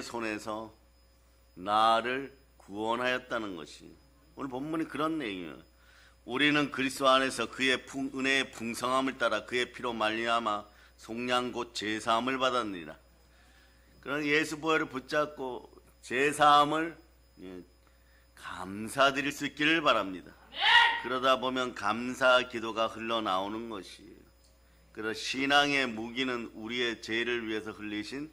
손에서 나를 구원하였다는 것이 오늘 본문이 그런 내용이에요. 우리는 그리스도 안에서 그의 은혜의 풍성함을 따라 그의 피로 말미암아 속량 곧 제사함을 받았느니라. 그런 예수 보혈을 붙잡고 제사함을 감사드릴 수 있기를 바랍니다. 그러다 보면 감사 기도가 흘러나오는 것이에요. 그래서 신앙의 무기는 우리의 죄를 위해서 흘리신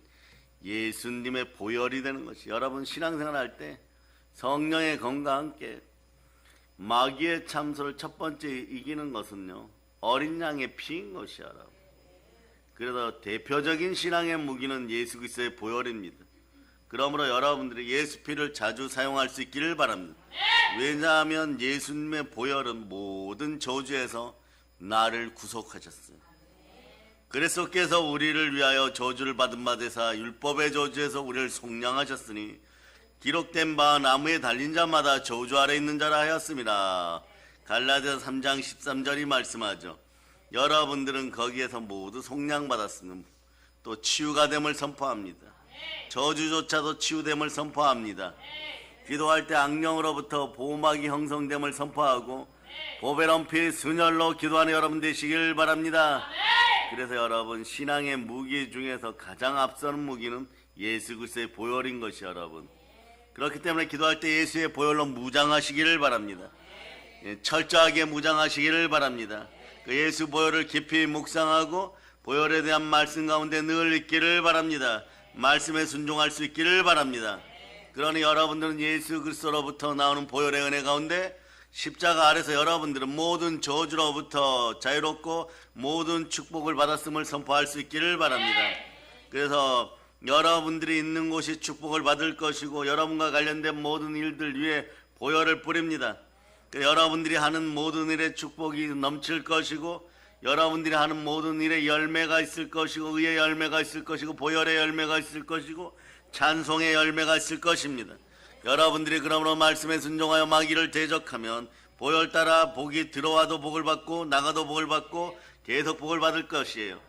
예수님의 보혈이 되는 것이. 여러분 신앙생활 할 때 성령의 검과 함께 마귀의 참소를 첫 번째 이기는 것은요, 어린 양의 피인 것이야. 그래서 대표적인 신앙의 무기는 예수 그리스도의 보혈입니다. 그러므로 여러분들이 예수 피를 자주 사용할 수 있기를 바랍니다. 왜냐하면 예수님의 보혈은 모든 저주에서 나를 구속하셨어요. 그리스도께서 우리를 위하여 저주를 받은 바 되사 율법의 저주에서 우리를 속량하셨으니 기록된 바 나무에 달린 자마다 저주 아래 있는 자라 하였습니다. 갈라디아서 3장 13절이 말씀하죠. 여러분들은 거기에서 모두 속량받았으니 또 치유가 됨을 선포합니다. 저주조차도 치유됨을 선포합니다. 기도할 때 악령으로부터 보호막이 형성됨을 선포하고 보배로운 피 순혈로 기도하는 여러분 되시길 바랍니다. 그래서 여러분 신앙의 무기 중에서 가장 앞서는 무기는 예수 그리스도의 보혈인 것이 여러분. 그렇기 때문에 기도할 때 예수의 보혈로 무장하시기를 바랍니다. 철저하게 무장하시기를 바랍니다. 그 예수 보혈을 깊이 묵상하고 보혈에 대한 말씀 가운데 늘 있기를 바랍니다. 말씀에 순종할 수 있기를 바랍니다. 그러니 여러분들은 예수 그리스도로부터 나오는 보혈의 은혜 가운데 십자가 아래서 여러분들은 모든 저주로부터 자유롭고 모든 축복을 받았음을 선포할 수 있기를 바랍니다. 그래서 여러분들이 있는 곳이 축복을 받을 것이고 여러분과 관련된 모든 일들 위에 보혈을 뿌립니다. 여러분들이 하는 모든 일에 축복이 넘칠 것이고 여러분들이 하는 모든 일에 열매가 있을 것이고 의의 열매가 있을 것이고 보혈의 열매가 있을 것이고 찬송의 열매가 있을 것입니다. 여러분들이 그러므로 말씀에 순종하여 마귀를 대적하면 보혈 따라 복이 들어와도 복을 받고 나가도 복을 받고 계속 복을 받을 것이에요.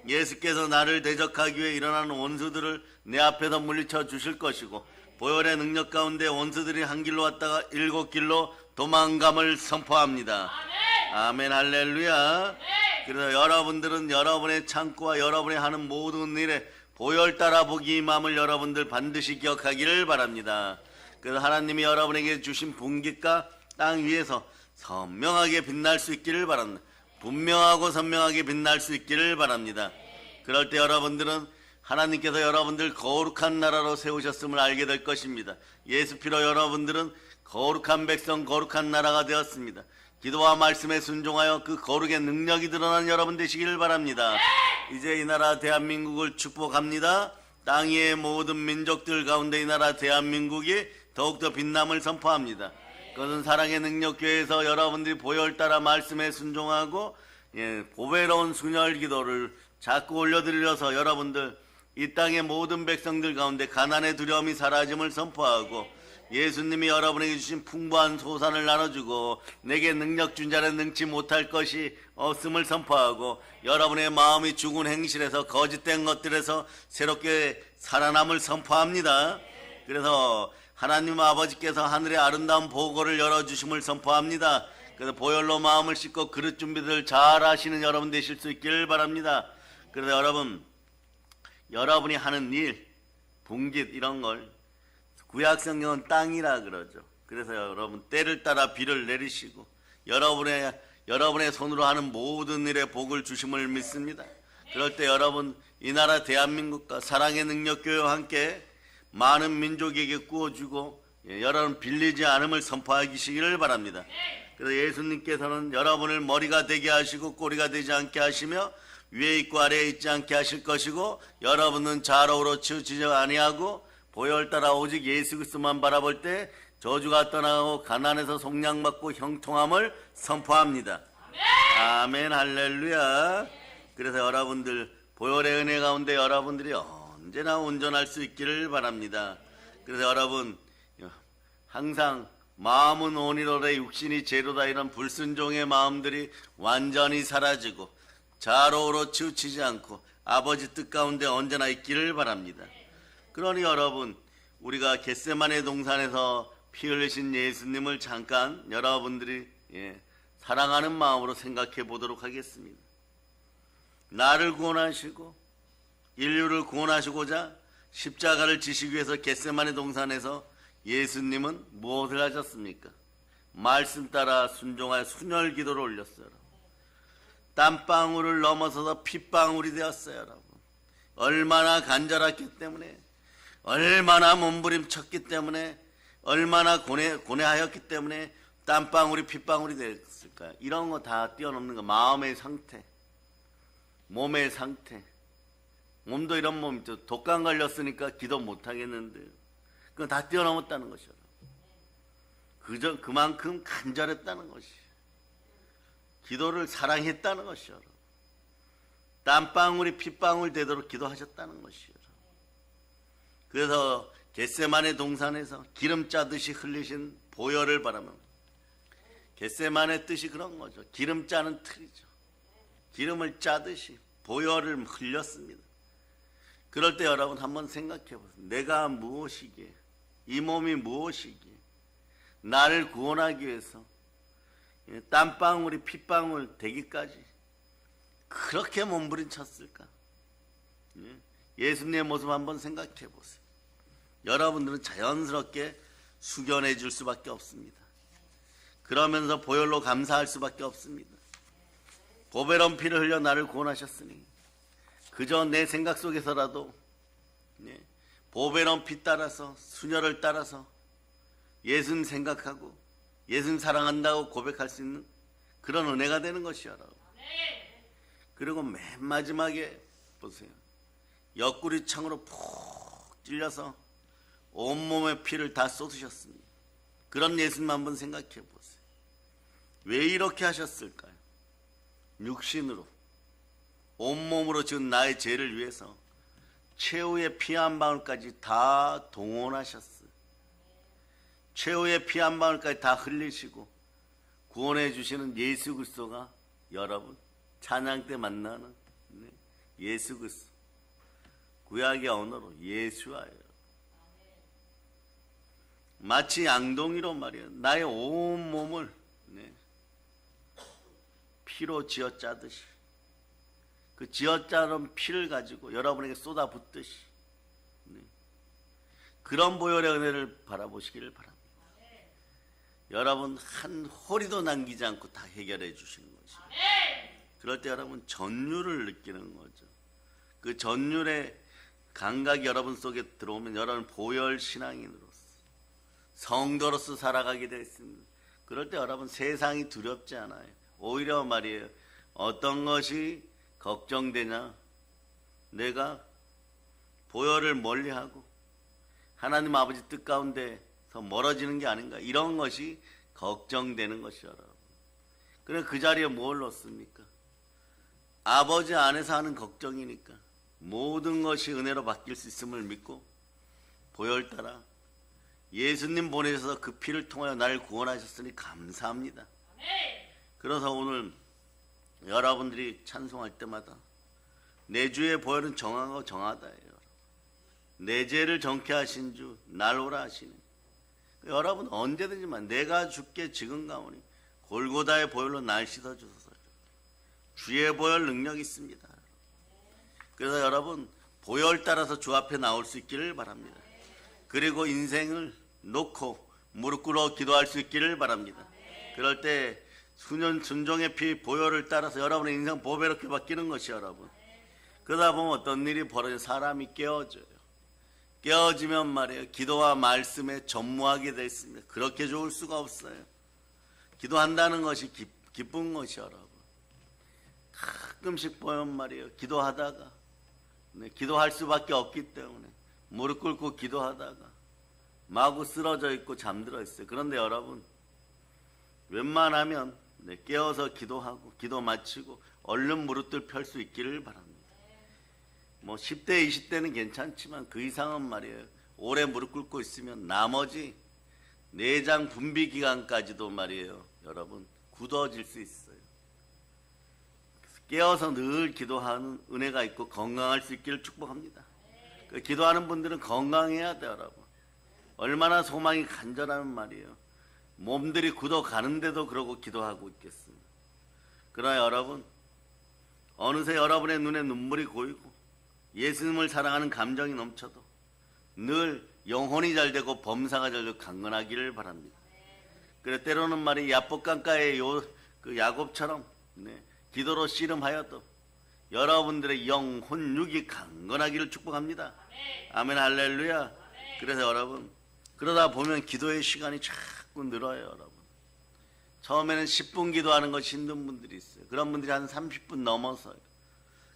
예수께서 나를 대적하기 위해 일어나는 원수들을 내 앞에서 물리쳐 주실 것이고 보혈의 능력 가운데 원수들이 한 길로 왔다가 7길로 도망감을 선포합니다. 아멘 할렐루야. 그래서 여러분들은 여러분의 창고와 여러분이 하는 모든 일에 보혈 따라 복이 임함을 여러분들 반드시 기억하기를 바랍니다. 그래서 하나님이 여러분에게 주신 분깃과 땅 위에서 선명하게 빛날 수 있기를 바랍니다. 분명하고 선명하게 빛날 수 있기를 바랍니다. 그럴 때 여러분들은 하나님께서 여러분들 거룩한 나라로 세우셨음을 알게 될 것입니다. 예수 피로 여러분들은 거룩한 백성, 거룩한 나라가 되었습니다. 기도와 말씀에 순종하여 그 거룩의 능력이 드러난 여러분 되시기를 바랍니다. 이제 이 나라 대한민국을 축복합니다. 땅 위의 모든 민족들 가운데 이 나라 대한민국이 더욱더 빛남을 선포합니다. 그것은 사랑의 능력교회에서 여러분들이 보혈 따라 말씀에 순종하고 보배로운 순혈 기도를 자꾸 올려드려서 여러분들 이 땅의 모든 백성들 가운데 가난의 두려움이 사라짐을 선포하고 예수님이 여러분에게 주신 풍부한 소산을 나눠주고 내게 능력 준 자는 능치 못할 것이 없음을 선포하고 여러분의 마음이 죽은 행실에서 거짓된 것들에서 새롭게 살아남을 선포합니다. 그래서 하나님 아버지께서 하늘의 아름다운 보고를 열어주심을 선포합니다. 그래서 보혈로 마음을 씻고 그릇 준비들 잘 하시는 여러분 되실 수 있기를 바랍니다. 그래서 여러분이 하는 일, 분깃 이런 걸 구약성경은 땅이라 그러죠. 그래서 여러분 때를 따라 비를 내리시고 여러분의 손으로 하는 모든 일에 복을 주심을 믿습니다. 그럴 때 여러분 이 나라 대한민국과 사랑의 능력교회와 함께 많은 민족에게 구워주고 여러분 빌리지 않음을 선포하시기를 바랍니다. 그래서 예수님께서는 여러분을 머리가 되게 하시고 꼬리가 되지 않게 하시며 위에 있고 아래에 있지 않게 하실 것이고 여러분은 좌로우로 치우치지 아니하고 보혈 따라 오직 예수 그리스도만 바라볼 때 저주가 떠나고 가난에서 속량받고 형통함을 선포합니다. 아멘 할렐루야. 그래서 여러분들 보혈의 은혜 가운데 여러분들이 언제나 온전할 수 있기를 바랍니다. 그래서 여러분 항상 마음은 온이로되 육신이 죄로다 이런 불순종의 마음들이 완전히 사라지고 좌로우로 치우치지 않고 아버지 뜻 가운데 언제나 있기를 바랍니다. 그러니 여러분, 우리가 겟세마네 동산에서 피 흘리신 예수님을 잠깐 여러분들이 사랑하는 마음으로 생각해 보도록 하겠습니다. 나를 구원하시고 인류를 구원하시고자 십자가를 지시기 위해서 겟세마네 동산에서 예수님은 무엇을 하셨습니까? 말씀 따라 순종하여 순혈 기도를 올렸어요. 땀방울을 넘어서서 핏방울이 되었어요. 여러분, 얼마나 간절했기 때문에, 얼마나 몸부림쳤기 때문에, 얼마나 고뇌하였기 때문에 땀방울이 핏방울이 됐을까요? 이런 거 다 뛰어넘는 거. 마음의 상태, 몸의 상태. 몸도 이런 몸이죠. 독감 걸렸으니까 기도 못하겠는데 그건 다 뛰어넘었다는 것이죠. 그만큼 간절했다는 것이, 기도를 사랑했다는 것이죠. 땀방울이 핏방울 되도록 기도하셨다는 것이죠. 그래서 겟세마네 동산에서 기름 짜듯이 흘리신 보혈을 바라면, 겟세마네 뜻이 그런 거죠. 기름 짜는 틀이죠. 기름을 짜듯이 보혈을 흘렸습니다. 그럴 때 여러분 한번 생각해 보세요. 내가 무엇이기에, 이 몸이 무엇이기에 나를 구원하기 위해서 땀방울이 핏방울 되기까지 그렇게 몸부림쳤을까? 예수님의 모습 한번 생각해 보세요. 여러분들은 자연스럽게 숙연해 줄 수밖에 없습니다. 그러면서 보혈로 감사할 수밖에 없습니다. 보배로운 피를 흘려 나를 구원하셨으니 그저 내 생각 속에서라도 보배로운 피 따라서, 순혈을 따라서 예수님 생각하고 예수님 사랑한다고 고백할 수 있는 그런 은혜가 되는 것이야. 그리고 맨 마지막에 보세요. 옆구리 창으로 푹 찔려서 온몸의 피를 다 쏟으셨습니다. 그런 예수님 한번 생각해 보세요. 왜 이렇게 하셨을까요? 육신으로, 온몸으로 지은 나의 죄를 위해서 최후의 피 한 방울까지 다 동원하셨어요. 최후의 피 한 방울까지 다 흘리시고 구원해 주시는 예수 그리스도가 여러분 찬양 때 만나는 예수 그리스도, 구약의 언어로 예수와예요. 마치 양동이로 말이에요. 나의 온 몸을 피로 쥐어짜듯이 그 쥐어짜는 피를 가지고 여러분에게 쏟아붓듯이 그런 보혈의 은혜를 바라보시기를 바랍니다. 여러분 한 홀이도 남기지 않고 다 해결해 주시는 것이죠. 그럴 때 여러분 전율을 느끼는 거죠. 그 전율의 감각이 여러분 속에 들어오면 여러분 보혈 신앙인으로서 성도로서 살아가게 되었습니다. 그럴 때 여러분 세상이 두렵지 않아요. 오히려 말이에요. 어떤 것이 걱정되냐? 내가 보혈을 멀리하고 하나님 아버지 뜻 가운데서 멀어지는 게 아닌가? 이런 것이 걱정되는 것이죠. 여러분. 그래 그 자리에 뭘 넣습니까? 아버지 안에서 하는 걱정이니까 모든 것이 은혜로 바뀔 수 있음을 믿고 보혈 따라 예수님 보내셔서 그 피를 통하여 나를 구원하셨으니 감사합니다. 그래서 오늘 여러분들이 찬송할 때마다 내 주의 보혈은 정하고 정하다예요. 내 죄를 정케 하신 주 날 오라 하시네. 여러분 언제든지만 내가 주께 지금 가오니 골고다의 보혈로 날 씻어주소서. 주의 보혈 능력이 있습니다. 그래서 여러분 보혈 따라서 주 앞에 나올 수 있기를 바랍니다. 그리고 인생을 놓고 무릎 꿇어 기도할 수 있기를 바랍니다. 그럴 때 순종의 피 보혈을 따라서 여러분의 인생 보배롭게 바뀌는 것이 여러분. 그러다 보면 어떤 일이 벌어져 사람이 깨어져요. 깨어지면 말이에요. 기도와 말씀에 전무하게 되어 있습니다. 그렇게 좋을 수가 없어요. 기도한다는 것이 기쁜 것이 여러분. 가끔씩 보면 말이에요. 기도하다가 기도할 수밖에 없기 때문에 무릎 꿇고 기도하다가 마구 쓰러져 있고 잠들어 있어요. 그런데 여러분 웬만하면 깨어서 기도하고 기도 마치고 얼른 무릎들 펼 수 있기를 바랍니다. 뭐 10대 20대는 괜찮지만 그 이상은 말이에요. 오래 무릎 꿇고 있으면 나머지 내장 분비 기간까지도 말이에요. 여러분 굳어질 수 있어요. 깨어서 늘 기도하는 은혜가 있고 건강할 수 있기를 축복합니다. 기도하는 분들은 건강해야 돼요, 여러분. 얼마나 소망이 간절하면 말이에요. 몸들이 굳어가는데도 그러고 기도하고 있겠습니다. 그러나 여러분, 어느새 여러분의 눈에 눈물이 고이고 예수님을 사랑하는 감정이 넘쳐도 늘 영혼이 잘되고 범사가 잘되고 강건하기를 바랍니다. 그래 때로는 말이 야복강가의 그 야곱처럼 기도로 씨름하여도 여러분들의 영혼 육이 강건하기를 축복합니다. 아멘 할렐루야. 그래서 여러분 그러다 보면 기도의 시간이 자꾸 늘어요. 여러분 처음에는 10분 기도하는 것이 힘든 분들이 있어요. 그런 분들이 한 30분 넘어서요.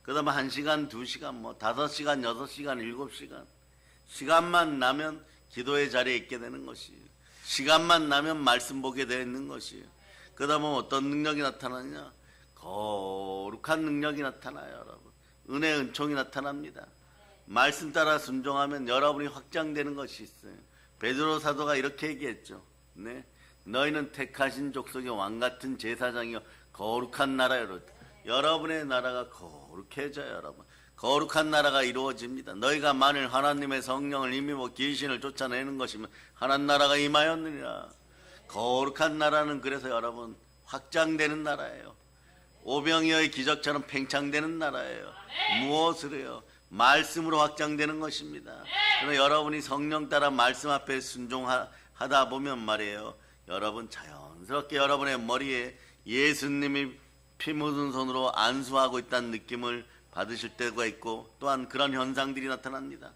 그 다음에 1시간, 2시간, 5시간, 6시간, 7시간 시간만 나면 기도의 자리에 있게 되는 것이에요. 시간만 나면 말씀 보게 되는 것이에요. 그 다음에 어떤 능력이 나타나냐? 거룩한 능력이 나타나요. 여러분 은혜 은총이 나타납니다. 말씀 따라 순종하면 여러분이 확장되는 것이 있어요. 베드로 사도가 이렇게 얘기했죠. 너희는 택하신 족속의 왕같은 제사장이요 거룩한 나라요. 여러분의 나라가 거룩해져요. 여러분 거룩한 나라가 이루어집니다. 너희가 만일 하나님의 성령을 힘입어 귀신을 쫓아내는 것이면 하나님 나라가 임하였느니라. 거룩한 나라는 그래서 여러분 확장되는 나라예요. 오병이어의 기적처럼 팽창되는 나라예요. 무엇을 해요? 말씀으로 확장되는 것입니다. 그래서 여러분이 성령 따라 말씀 앞에 순종하다 보면 말이에요. 여러분 자연스럽게 여러분의 머리에 예수님이 피 묻은 손으로 안수하고 있다는 느낌을 받으실 때가 있고 또한 그런 현상들이 나타납니다.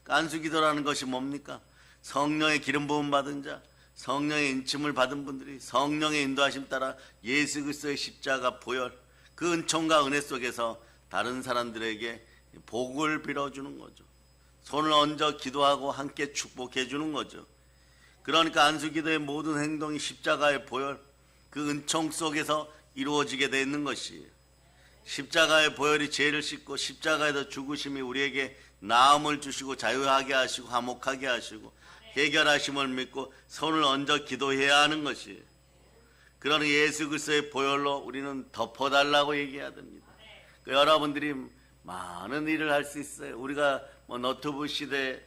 안수기도라는 것이 뭡니까? 성령의 기름 부음 받은 자, 성령의 인침을 받은 분들이 성령의 인도하심 따라 예수 그리스도의 십자가 보혈 그 은총과 은혜 속에서 다른 사람들에게 복을 빌어주는 거죠. 손을 얹어 기도하고 함께 축복해 주는 거죠. 그러니까 안수기도의 모든 행동이 십자가의 보혈 그 은총 속에서 이루어지게 되어 있는 것이에요. 십자가의 보혈이 죄를 씻고 십자가에서 죽으심이 우리에게 나음을 주시고 자유하게 하시고 화목하게 하시고 해결하심을 믿고 손을 얹어 기도해야 하는 것이에요. 그러나 예수 그리스도의 보혈로 우리는 덮어달라고 얘기해야 됩니다. 여러분들이 많은 일을 할 수 있어요. 우리가 너튜브 시대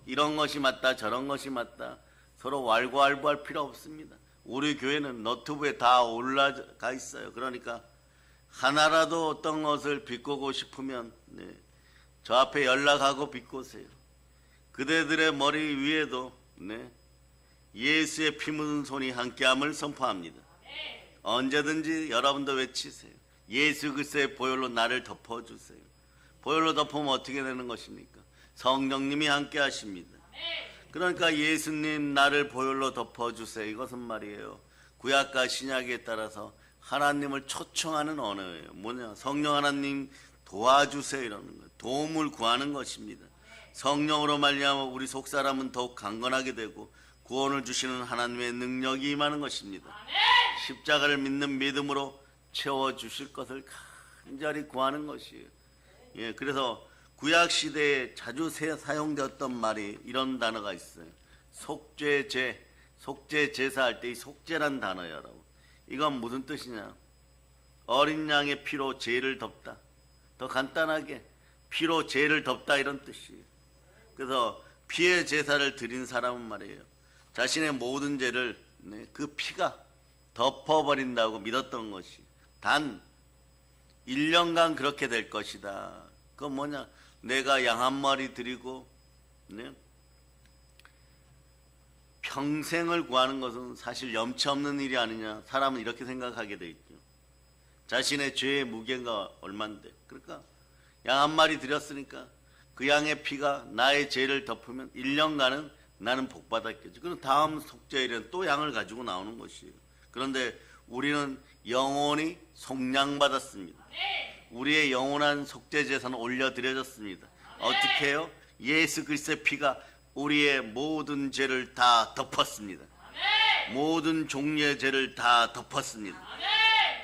이런 것이 맞다 저런 것이 맞다 서로 왈가왈부할 필요 없습니다. 우리 교회는 너튜브에 다 올라가 있어요. 그러니까 하나라도 어떤 것을 비꼬고 싶으면 저 앞에 연락하고 비꼬세요. 그대들의 머리 위에도 예수의 피 묻은 손이 함께함을 선포합니다. 언제든지 여러분도 외치세요. 예수 그리스도의 보혈로 나를 덮어주세요. 보혈로 덮으면 어떻게 되는 것입니까? 성령님이 함께 하십니다. 그러니까 예수님 나를 보혈로 덮어주세요. 이것은 말이에요. 구약과 신약에 따라서 하나님을 초청하는 언어예요. 뭐냐? 성령 하나님 도와주세요 이러는 거예요. 도움을 구하는 것입니다. 성령으로 말미암아 우리 속사람은 더욱 강건하게 되고 구원을 주시는 하나님의 능력이 임하는 것입니다. 십자가를 믿는 믿음으로 채워주실 것을 간절히 구하는 것이에요. 예, 그래서 구약 시대에 자주 사용되었던 말이 이런 단어가 있어요. 속죄제, 속죄 제사할 때 이 속죄란 단어예요, 여러분. 이건 무슨 뜻이냐? 어린 양의 피로 죄를 덮다. 더 간단하게 피로 죄를 덮다 이런 뜻이에요. 그래서 피의 제사를 드린 사람은 말이에요. 자신의 모든 죄를 그 피가 덮어버린다고 믿었던 것이 단 1년간 그렇게 될 것이다. 그건 뭐냐? 내가 양 한 마리 드리고 평생을 구하는 것은 사실 염치 없는 일이 아니냐. 사람은 이렇게 생각하게 돼 있죠. 자신의 죄의 무게가 얼만데. 그러니까 양 한 마리 드렸으니까 그 양의 피가 나의 죄를 덮으면 1년간은 나는 복받았겠죠. 그럼 다음 속죄일에는 또 양을 가지고 나오는 것이에요. 그런데 우리는 영원히 속량받았습니다. 우리의 영원한 속죄제사는 올려드려졌습니다. 어떻게 해요? 예수 그리스도의 피가 우리의 모든 죄를 다 덮었습니다. 모든 종류의 죄를 다 덮었습니다.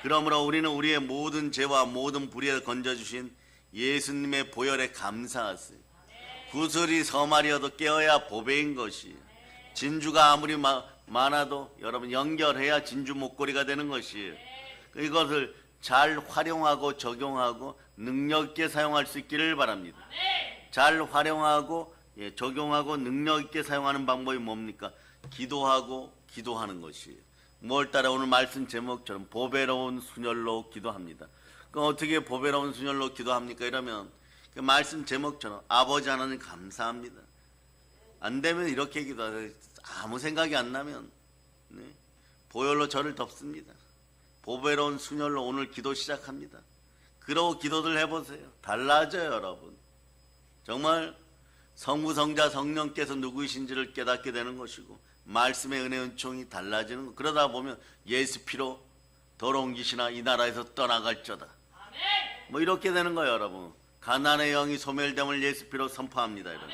그러므로 우리는 우리의 모든 죄와 모든 불의에 건져주신 예수님의 보혈에 감사하세요. 구슬이 서말이어도 깨어야 보배인 것이 진주가 아무리 많아도 여러분 연결해야 진주 목걸이가 되는 것이에요. 이것을 잘 활용하고 적용하고 능력 있게 사용할 수 있기를 바랍니다. 잘 활용하고 적용하고 능력 있게 사용하는 방법이 뭡니까? 기도하고 기도하는 것이에요. 5월달에 오늘 말씀 제목처럼 보배로운 순혈로 기도합니다. 그럼 어떻게 보배로운 순혈로 기도합니까? 이러면 그 말씀 제목처럼 아버지 하나님 감사합니다. 안 되면 이렇게 기도하세요. 아무 생각이 안 나면 보혈로 저를 덮습니다. 보배로운 순혈로 오늘 기도 시작합니다. 그러고 기도들 해보세요. 달라져요, 여러분. 정말 성부, 성자, 성령께서 누구이신지를 깨닫게 되는 것이고 말씀의 은혜 은총이 달라지는 것. 그러다 보면 예수 피로 더러운 귀신아 이 나라에서 떠나갈저다. 뭐 이렇게 되는 거예요, 여러분. 가난의 영이 소멸됨을 예수 피로 선포합니다. 여러분.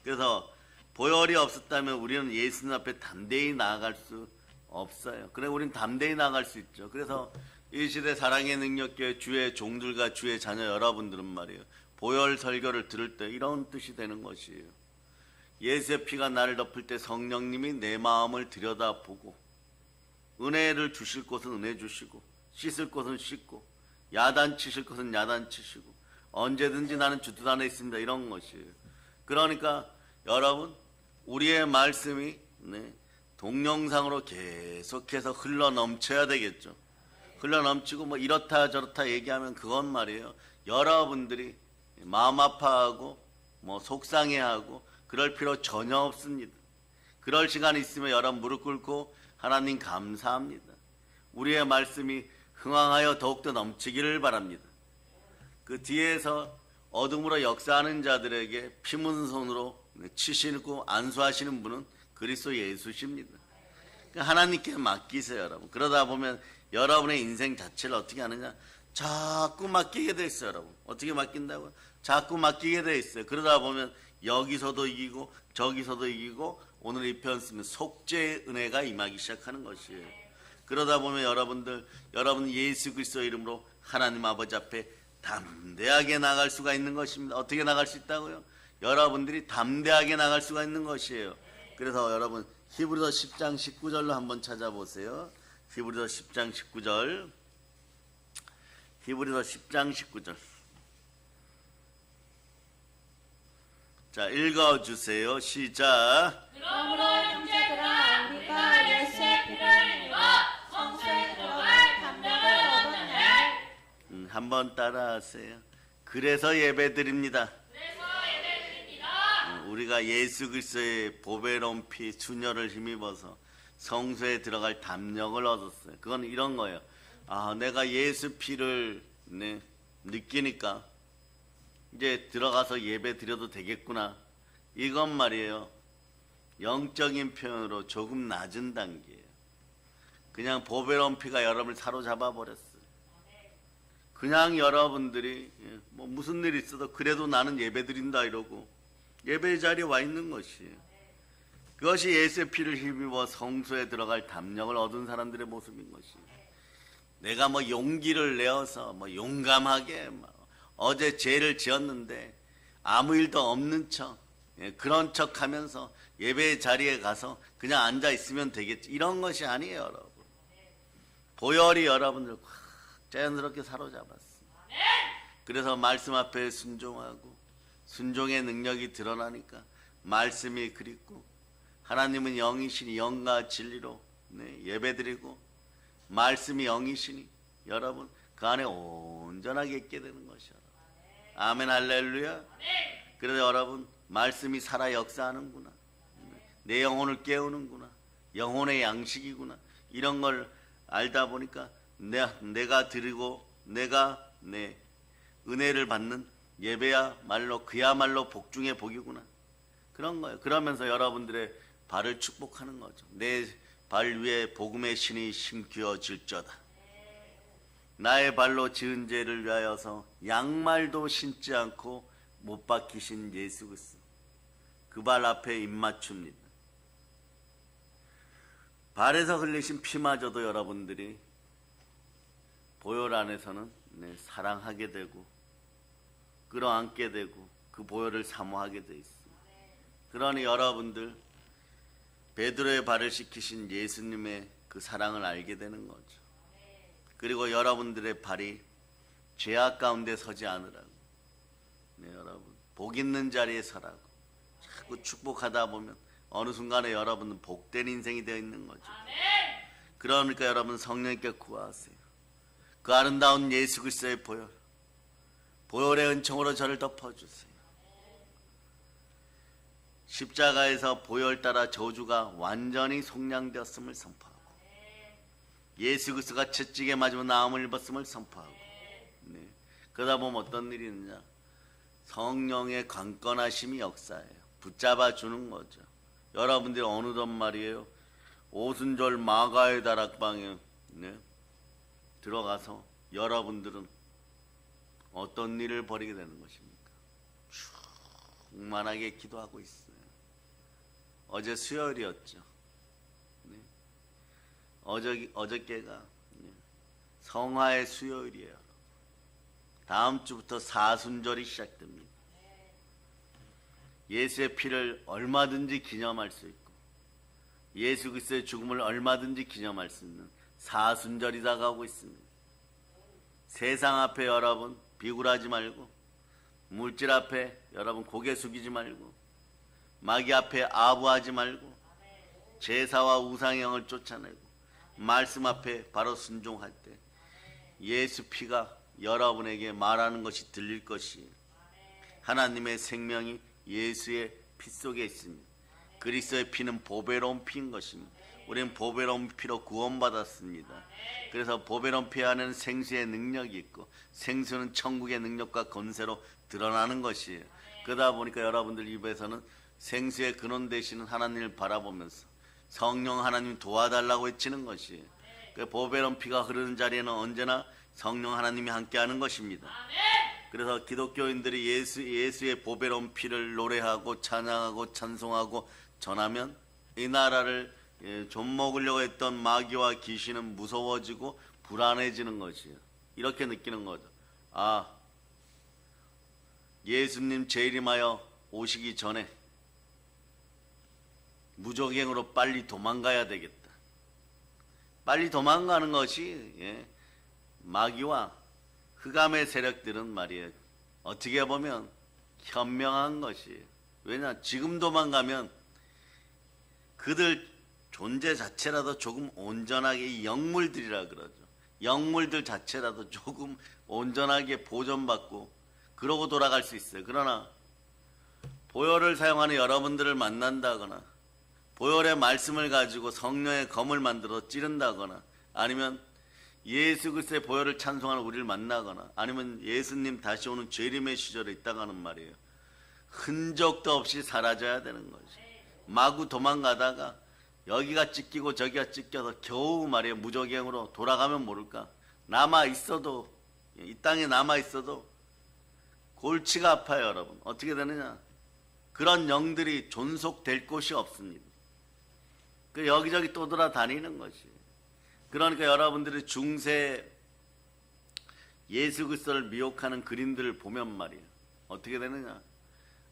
그래서 보혈이 없었다면 우리는 예수님 앞에 담대히 나아갈 수 없어요. 그래 우리는 담대히 나아갈 수 있죠. 그래서 이 시대 사랑의 능력교회 주의 종들과 주의 자녀 여러분들은 말이에요. 보혈 설교를 들을 때 이런 뜻이 되는 것이에요. 예수의 피가 나를 덮을 때 성령님이 내 마음을 들여다보고 은혜를 주실 곳은 은혜 주시고 씻을 곳은 씻고 야단치실 것은 야단치시고 언제든지 나는 주뜻 안에 있습니다. 이런 것이에요. 그러니까 여러분 우리의 말씀이 동영상으로 계속해서 흘러넘쳐야 되겠죠. 흘러넘치고 뭐 이렇다 저렇다 얘기하면 그건 말이에요. 여러분들이 마음 아파하고 뭐 속상해하고 그럴 필요 전혀 없습니다. 그럴 시간 있으면 여러분 무릎 꿇고 하나님 감사합니다. 우리의 말씀이 흥황하여 더욱더 넘치기를 바랍니다. 그 뒤에서 어둠으로 역사하는 자들에게 피 묻은 손으로 치시고 안수하시는 분은 그리스도 예수십니다. 하나님께 맡기세요, 여러분. 그러다 보면 여러분의 인생 자체를 어떻게 하느냐? 자꾸 맡기게 돼 있어요, 여러분. 어떻게 맡긴다고요? 자꾸 맡기게 돼 있어요. 그러다 보면 여기서도 이기고 저기서도 이기고 오늘 이 편 쓰면 속죄의 은혜가 임하기 시작하는 것이에요. 그러다 보면 여러분 예수 그리스도의 이름으로 하나님 아버지 앞에 담대하게 나갈 수가 있는 것입니다. 어떻게 나갈 수 있다고요? 여러분들이 담대하게 나갈 수가 있는 것이에요. 그래서 여러분 히브리서 10장 19절로 한번 찾아보세요. 히브리서 10장 19절. 히브리서 10장 19절. 자, 읽어주세요. 시작. 그러므로 형제들아 우리가 예수의 피를 힘입어 성소에 들어갈 담력을 얻었네. 한번 따라하세요. 그래서 예배드립니다. 우리가 예수 그리스도의 보배로운 피 순혈을 힘입어서 성소에 들어갈 담력을 얻었어요. 그건 이런 거예요. 아, 내가 예수 피를 느끼니까 이제 들어가서 예배 드려도 되겠구나. 이건 말이에요. 영적인 표현으로 조금 낮은 단계예요. 그냥 보배로운 피가 여러분을 사로잡아 버렸어요. 그냥 여러분들이 뭐 무슨 일 있어도 그래도 나는 예배 드린다 이러고 예배 자리에 와 있는 것이에요. 그것이 예수의 피를 힘입어 성소에 들어갈 담력을 얻은 사람들의 모습인 것이에요. 내가 뭐 용기를 내어서 뭐 용감하게 어제 죄를 지었는데 아무 일도 없는 척 그런 척 하면서 예배 자리에 가서 그냥 앉아 있으면 되겠지. 이런 것이 아니에요, 여러분. 보혈이 여러분들 확 자연스럽게 사로잡았어요. 그래서 말씀 앞에 순종하고 순종의 능력이 드러나니까 말씀이 그립고 하나님은 영이시니 영과 진리로 예배드리고 말씀이 영이시니 여러분 그 안에 온전하게 있게 되는 것이요. 아멘 할렐루야. 그래서 여러분 말씀이 살아 역사하는구나. 내 영혼을 깨우는구나. 영혼의 양식이구나. 이런 걸 알다 보니까 내가 드리고 내가 은혜를 받는 예배야말로 그야말로 복 중의 복이구나. 그런 거예요. 그러면서 여러분들의 발을 축복하는 거죠. 내 발 위에 복음의 신이 심기어질저다. 나의 발로 지은 죄를 위하여서 양말도 신지 않고 못 박히신 예수 그리스도. 그 발 앞에 입맞춥니다. 발에서 흘리신 피마저도 여러분들이 보혈 안에서는 사랑하게 되고 끌어안게 되고 그 보혈을 사모하게 돼 있습니다. 그러니 여러분들 베드로의 발을 씻기신 예수님의 그 사랑을 알게 되는 거죠. 그리고 여러분들의 발이 죄악 가운데 서지 않으라고. 여러분 복 있는 자리에 서라고. 자꾸 축복하다 보면 어느 순간에 여러분은 복된 인생이 되어 있는 거죠. 그러니까 여러분 성령님께 구하세요. 그 아름다운 예수 그리스도의 보혈의 은총으로 저를 덮어주세요. 십자가에서 보혈 따라 저주가 완전히 속량되었음을 선포하고, 예수 그리스도가 채찍에 맞으면 나음을 입었음을 선포하고, 네. 그러다 보면 어떤 일이 있느냐, 성령의 강건하심이 역사예요. 붙잡아 주는 거죠. 여러분들이 어느덧 말이에요, 오순절 마가의 다락방에, 네, 들어가서 여러분들은 어떤 일을 벌이게 되는 것입니까? 충만하게 기도하고 있어요. 어제 수요일이었죠. 네. 어저께가 성화의 수요일이에요. 다음 주부터 사순절이 시작됩니다. 예수의 피를 얼마든지 기념할 수 있고, 예수 그리스도의 죽음을 얼마든지 기념할 수 있는 사순절이 다가오고 있습니다. 세상 앞에 여러분 비굴하지 말고, 물질 앞에 여러분 고개 숙이지 말고, 마귀 앞에 아부하지 말고, 제사와 우상의 영을 쫓아내고, 말씀 앞에 바로 순종할 때 예수 피가 여러분에게 말하는 것이 들릴 것이에요. 하나님의 생명이 예수의 피 속에 있습니다. 그리스도의 피는 보배로운 피인 것입니다. 우리는 보배로운 피로 구원받았습니다. 그래서 보배로운 피 안에는 생수의 능력이 있고, 생수는 천국의 능력과 권세로 드러나는 것이에요. 그러다 보니까 여러분들 입에서는 생수의 근원 되시는 하나님을 바라보면서 성령 하나님 도와달라고 외치는 것이에요. 그 보배로운 피가 흐르는 자리에는 언제나 성령 하나님이 함께하는 것입니다. 그래서 기독교인들이 예수의 보배로운 피를 노래하고 찬양하고 찬송하고 전하면 이 나라를 좀 먹으려고 했던 마귀와 귀신은 무서워지고 불안해지는 것이에요. 이렇게 느끼는 거죠. 아, 예수님 재림하여 오시기 전에 무적행으로 빨리 도망가야 되겠다. 빨리 도망가는 것이 마귀와 흑암의 세력들은 말이에요, 어떻게 보면 현명한 것이에요. 왜냐, 지금 도망가면 그들 존재 자체라도 조금 온전하게, 영물들이라 그러죠. 영물들 자체라도 조금 온전하게 보존받고 그러고 돌아갈 수 있어요. 그러나 보혈을 사용하는 여러분들을 만난다거나, 보혈의 말씀을 가지고 성령의 검을 만들어 찌른다거나, 아니면 예수 그리스도의 보혈을 찬송하는 우리를 만나거나, 아니면 예수님 다시 오는 재림의 시절에 있다가는 말이에요, 흔적도 없이 사라져야 되는 거죠. 마구 도망가다가 여기가 찢기고 저기가 찢겨서 겨우 말이에요, 무적행으로 돌아가면 모를까, 남아있어도, 이 땅에 남아있어도 골치가 아파요. 여러분 어떻게 되느냐, 그런 영들이 존속될 곳이 없습니다. 그 여기저기 떠돌아다니는 것이. 그러니까 여러분들이 중세 예수 그리스도를 미혹하는 그림들을 보면 말이에요, 어떻게 되느냐,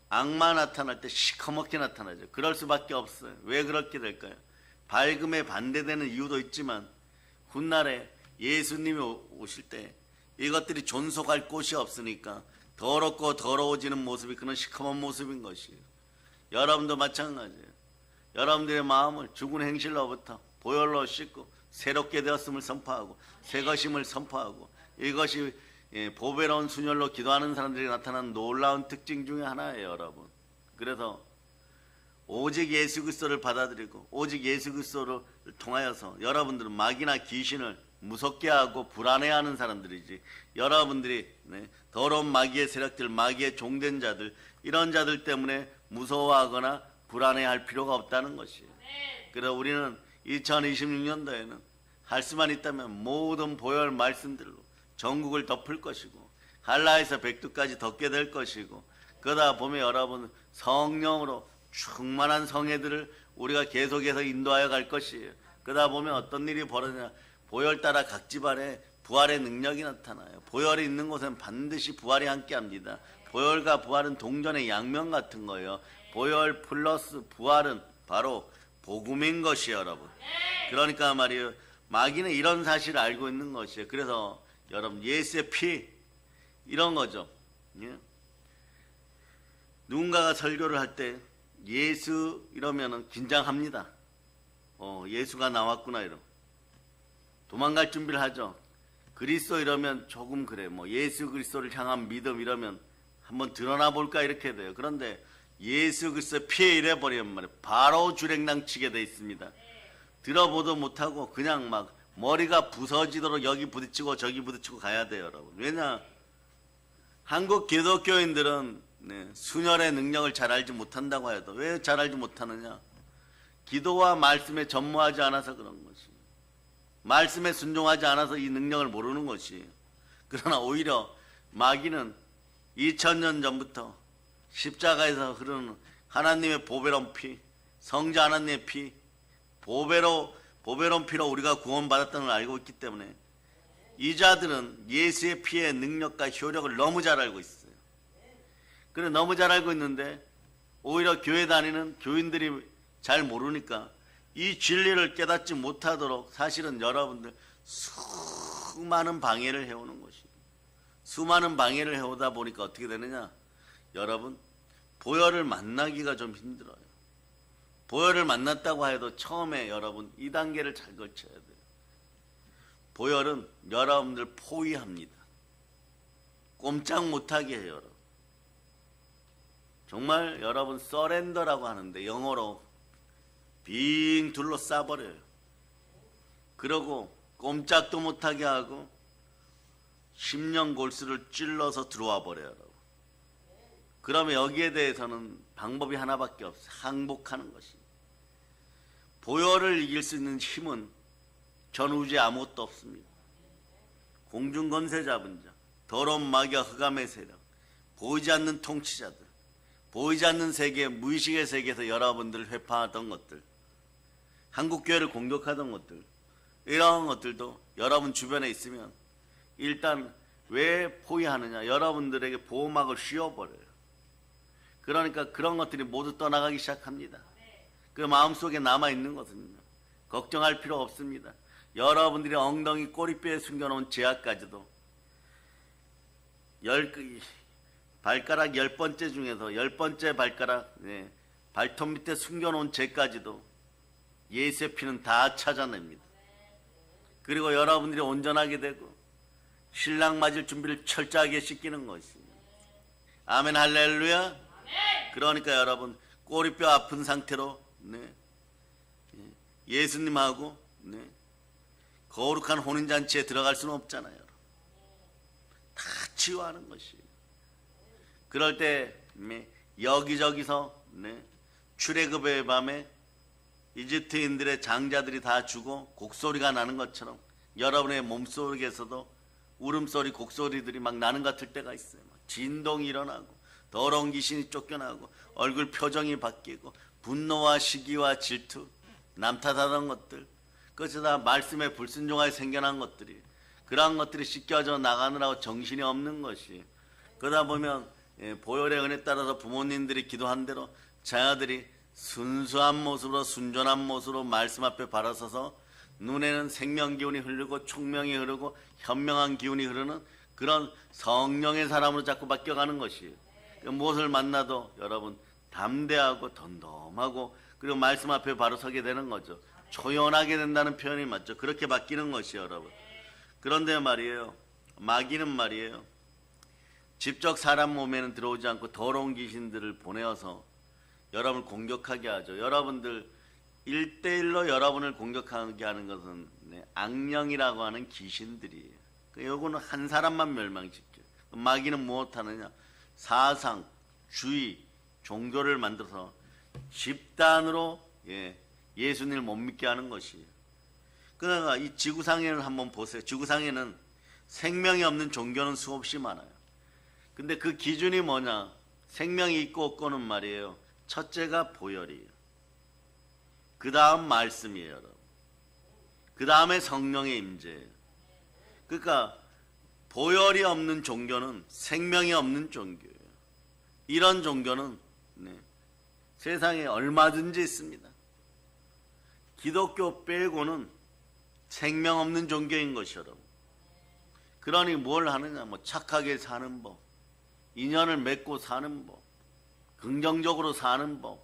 악마 나타날 때 시커멓게 나타나죠. 그럴 수밖에 없어요. 왜 그렇게 될까요? 밝음에 반대되는 이유도 있지만, 훗날에 예수님이 오실 때 이것들이 존속할 곳이 없으니까 더럽고 더러워지는 모습이 그런 시커먼 모습인 것이에요. 여러분도 마찬가지예요. 여러분들의 마음을 죽은 행실로부터 보혈로 씻고 새롭게 되었음을 선포하고 새것임을 선포하고, 이것이 보배로운 순혈로 기도하는 사람들이 나타나는 놀라운 특징 중에 하나예요. 여러분, 그래서 오직 예수 그리스도를 받아들이고 오직 예수 그리스도를 통하여서 여러분들은 마귀나 귀신을 무섭게 하고 불안해하는 사람들이지, 여러분들이 더러운 마귀의 세력들, 마귀의 종된 자들, 이런 자들 때문에 무서워하거나 불안해할 필요가 없다는 것이에요. 그래서 우리는 2026년도에는 할 수만 있다면 모든 보혈 말씀들로 전국을 덮을 것이고, 한라에서 백두까지 덮게 될 것이고, 그러다 보면 여러분 성령으로 충만한 성회들을 우리가 계속해서 인도하여 갈 것이에요. 그러다 보면 어떤 일이 벌어지냐, 보혈 따라 각 집안에 부활의 능력이 나타나요. 보혈이 있는 곳엔 반드시 부활이 함께합니다. 보혈과 부활은 동전의 양면 같은 거예요. 보혈 플러스 부활은 바로 복음인 것이에요. 여러분, 그러니까 말이에요, 마귀는 이런 사실을 알고 있는 것이에요. 그래서 여러분 예수의 피, 이런 거죠. 누군가가 설교를 할 때 예수 이러면은 긴장합니다. 예수가 나왔구나 이러. 도망갈 준비를 하죠. 그리스도 이러면 조금 그래. 뭐 예수 그리스도를 향한 믿음 이러면 한번 드러나 볼까 이렇게 돼요. 그런데 예수 그리스도 피해 이래 버리면 말이에요. 바로 주랭랑 치게 돼 있습니다. 들어보도 못하고 그냥 막 머리가 부서지도록 여기 부딪히고 저기 부딪히고 가야 돼요, 여러분. 왜냐? 한국 기독교인들은 순혈의 능력을 잘 알지 못한다고 해도 왜 잘 알지 못하느냐? 기도와 말씀에 전무하지 않아서 그런 것이. 말씀에 순종하지 않아서 이 능력을 모르는 것이. 그러나 오히려 마귀는 2000년 전부터 십자가에서 흐르는 하나님의 보배로운 피, 성자 하나님의 피, 보배로운 피로 우리가 구원받았다는 걸 알고 있기 때문에 이 자들은 예수의 피의 능력과 효력을 너무 잘 알고 있어요. 그래 너무 잘 알고 있는데 오히려 교회 다니는 교인들이 잘 모르니까 이 진리를 깨닫지 못하도록 사실은 여러분들 수많은 방해를 해오는 것이에요. 수많은 방해를 해오다 보니까 어떻게 되느냐? 여러분 보혈을 만나기가 좀 힘들어요. 보혈을 만났다고 해도 처음에 여러분 2단계를 잘 거쳐야 돼요. 보혈은 여러분들 포위합니다. 꼼짝 못하게 해요. 여러분. 정말 여러분 서렌더라고 하는데 영어로 빙 둘러싸버려요. 그러고 꼼짝도 못하게 하고 심령 골수를 찔러서 들어와 버려요. 여러분. 그러면 여기에 대해서는 방법이 하나밖에 없어요. 항복하는 것입니다. 보혈을 이길 수 있는 힘은 전 우주에 아무것도 없습니다. 공중 권세 잡은 자, 더러운 마귀와 흑암의 세력, 보이지 않는 통치자들, 보이지 않는 세계, 무의식의 세계에서 여러분들을 회파하던 것들, 한국교회를 공격하던 것들, 이런 것들도 여러분 주변에 있으면 일단 왜 포위하느냐? 여러분들에게 보호막을 씌워버려요. 그러니까 그런 것들이 모두 떠나가기 시작합니다. 그 마음속에 남아있는 것은요. 걱정할 필요 없습니다. 여러분들이 엉덩이 꼬리뼈에 숨겨놓은 죄악까지도 발가락 10번째 중에서 10번째 발가락 발톱 밑에 숨겨놓은 죄까지도 예수의 피는 다 찾아냅니다. 그리고 여러분들이 온전하게 되고 신랑 맞을 준비를 철저하게 시키는 것입니다. 아멘 할렐루야. 그러니까 여러분 꼬리뼈 아픈 상태로 예수님하고 거룩한 혼인잔치에 들어갈 수는 없잖아요. 다 치유하는 것이에요. 그럴 때 여기저기서 출애굽의 밤에 이집트인들의 장자들이 다 죽어 곡소리가 나는 것처럼 여러분의 몸속에서도 울음소리, 곡소리들이 막 나는 것 같을 때가 있어요. 진동이 일어나고 더러운 귀신이 쫓겨나고 얼굴 표정이 바뀌고 분노와 시기와 질투, 남 탓하던 것들, 그것이 다 말씀에 불순종하게 생겨난 것들이 그러한 것들이 씻겨져 나가느라고 정신이 없는 것이. 그러다 보면 보혈의 은혜 따라서 부모님들이 기도한 대로 자녀들이 순수한 모습으로 순전한 모습으로 말씀 앞에 바라서서 눈에는 생명 기운이 흐르고 총명이 흐르고 현명한 기운이 흐르는 그런 성령의 사람으로 자꾸 바뀌어가는 것이에요. 무엇을 만나도 여러분 담대하고 덤덤하고 그리고 말씀 앞에 바로 서게 되는 거죠. 초연하게 된다는 표현이 맞죠. 그렇게 바뀌는 것이에요, 여러분. 그런데 말이에요. 마귀는 말이에요. 직접 사람 몸에는 들어오지 않고 더러운 귀신들을 보내어서 여러분을 공격하게 하죠. 여러분들 1대1로 여러분을 공격하게 하는 것은 악령이라고 하는 귀신들이에요. 요거는 한 사람만 멸망시켜요. 마귀는 무엇하느냐? 사상, 주의, 종교를 만들어서 집단으로 예수님을 못 믿게 하는 것이에요. 그러니까 이 지구상에는 한번 보세요. 지구상에는 생명이 없는 종교는 수없이 많아요. 근데 그 기준이 뭐냐? 생명이 있고 없고는 말이에요. 첫째가 보혈이에요. 그 다음 말씀이에요, 여러분. 그 다음에 성령의 임재예요. 그러니까 보혈이 없는 종교는 생명이 없는 종교예요. 이런 종교는 세상에 얼마든지 있습니다. 기독교 빼고는 생명 없는 종교인 것이 여러분. 그러니 뭘 하느냐? 뭐 착하게 사는 법, 인연을 맺고 사는 법, 긍정적으로 사는 법.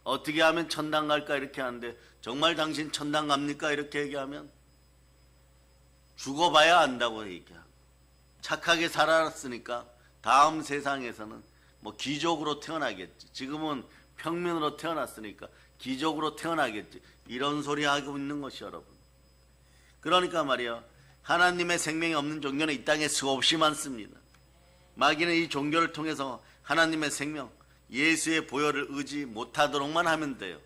어떻게 하면 천당 갈까 이렇게 하는데 정말 당신 천당 갑니까 이렇게 얘기하면 죽어봐야 안다고 얘기하고, 착하게 살았으니까 다음 세상에서는 뭐 귀족으로 태어나겠지, 지금은 평민으로 태어났으니까 귀족으로 태어나겠지, 이런 소리 하고 있는 것이 여러분. 그러니까 말이야, 하나님의 생명이 없는 종교는 이 땅에 수없이 많습니다. 마귀는 이 종교를 통해서 하나님의 생명, 예수의 보혈을 의지 못하도록만 하면 돼요.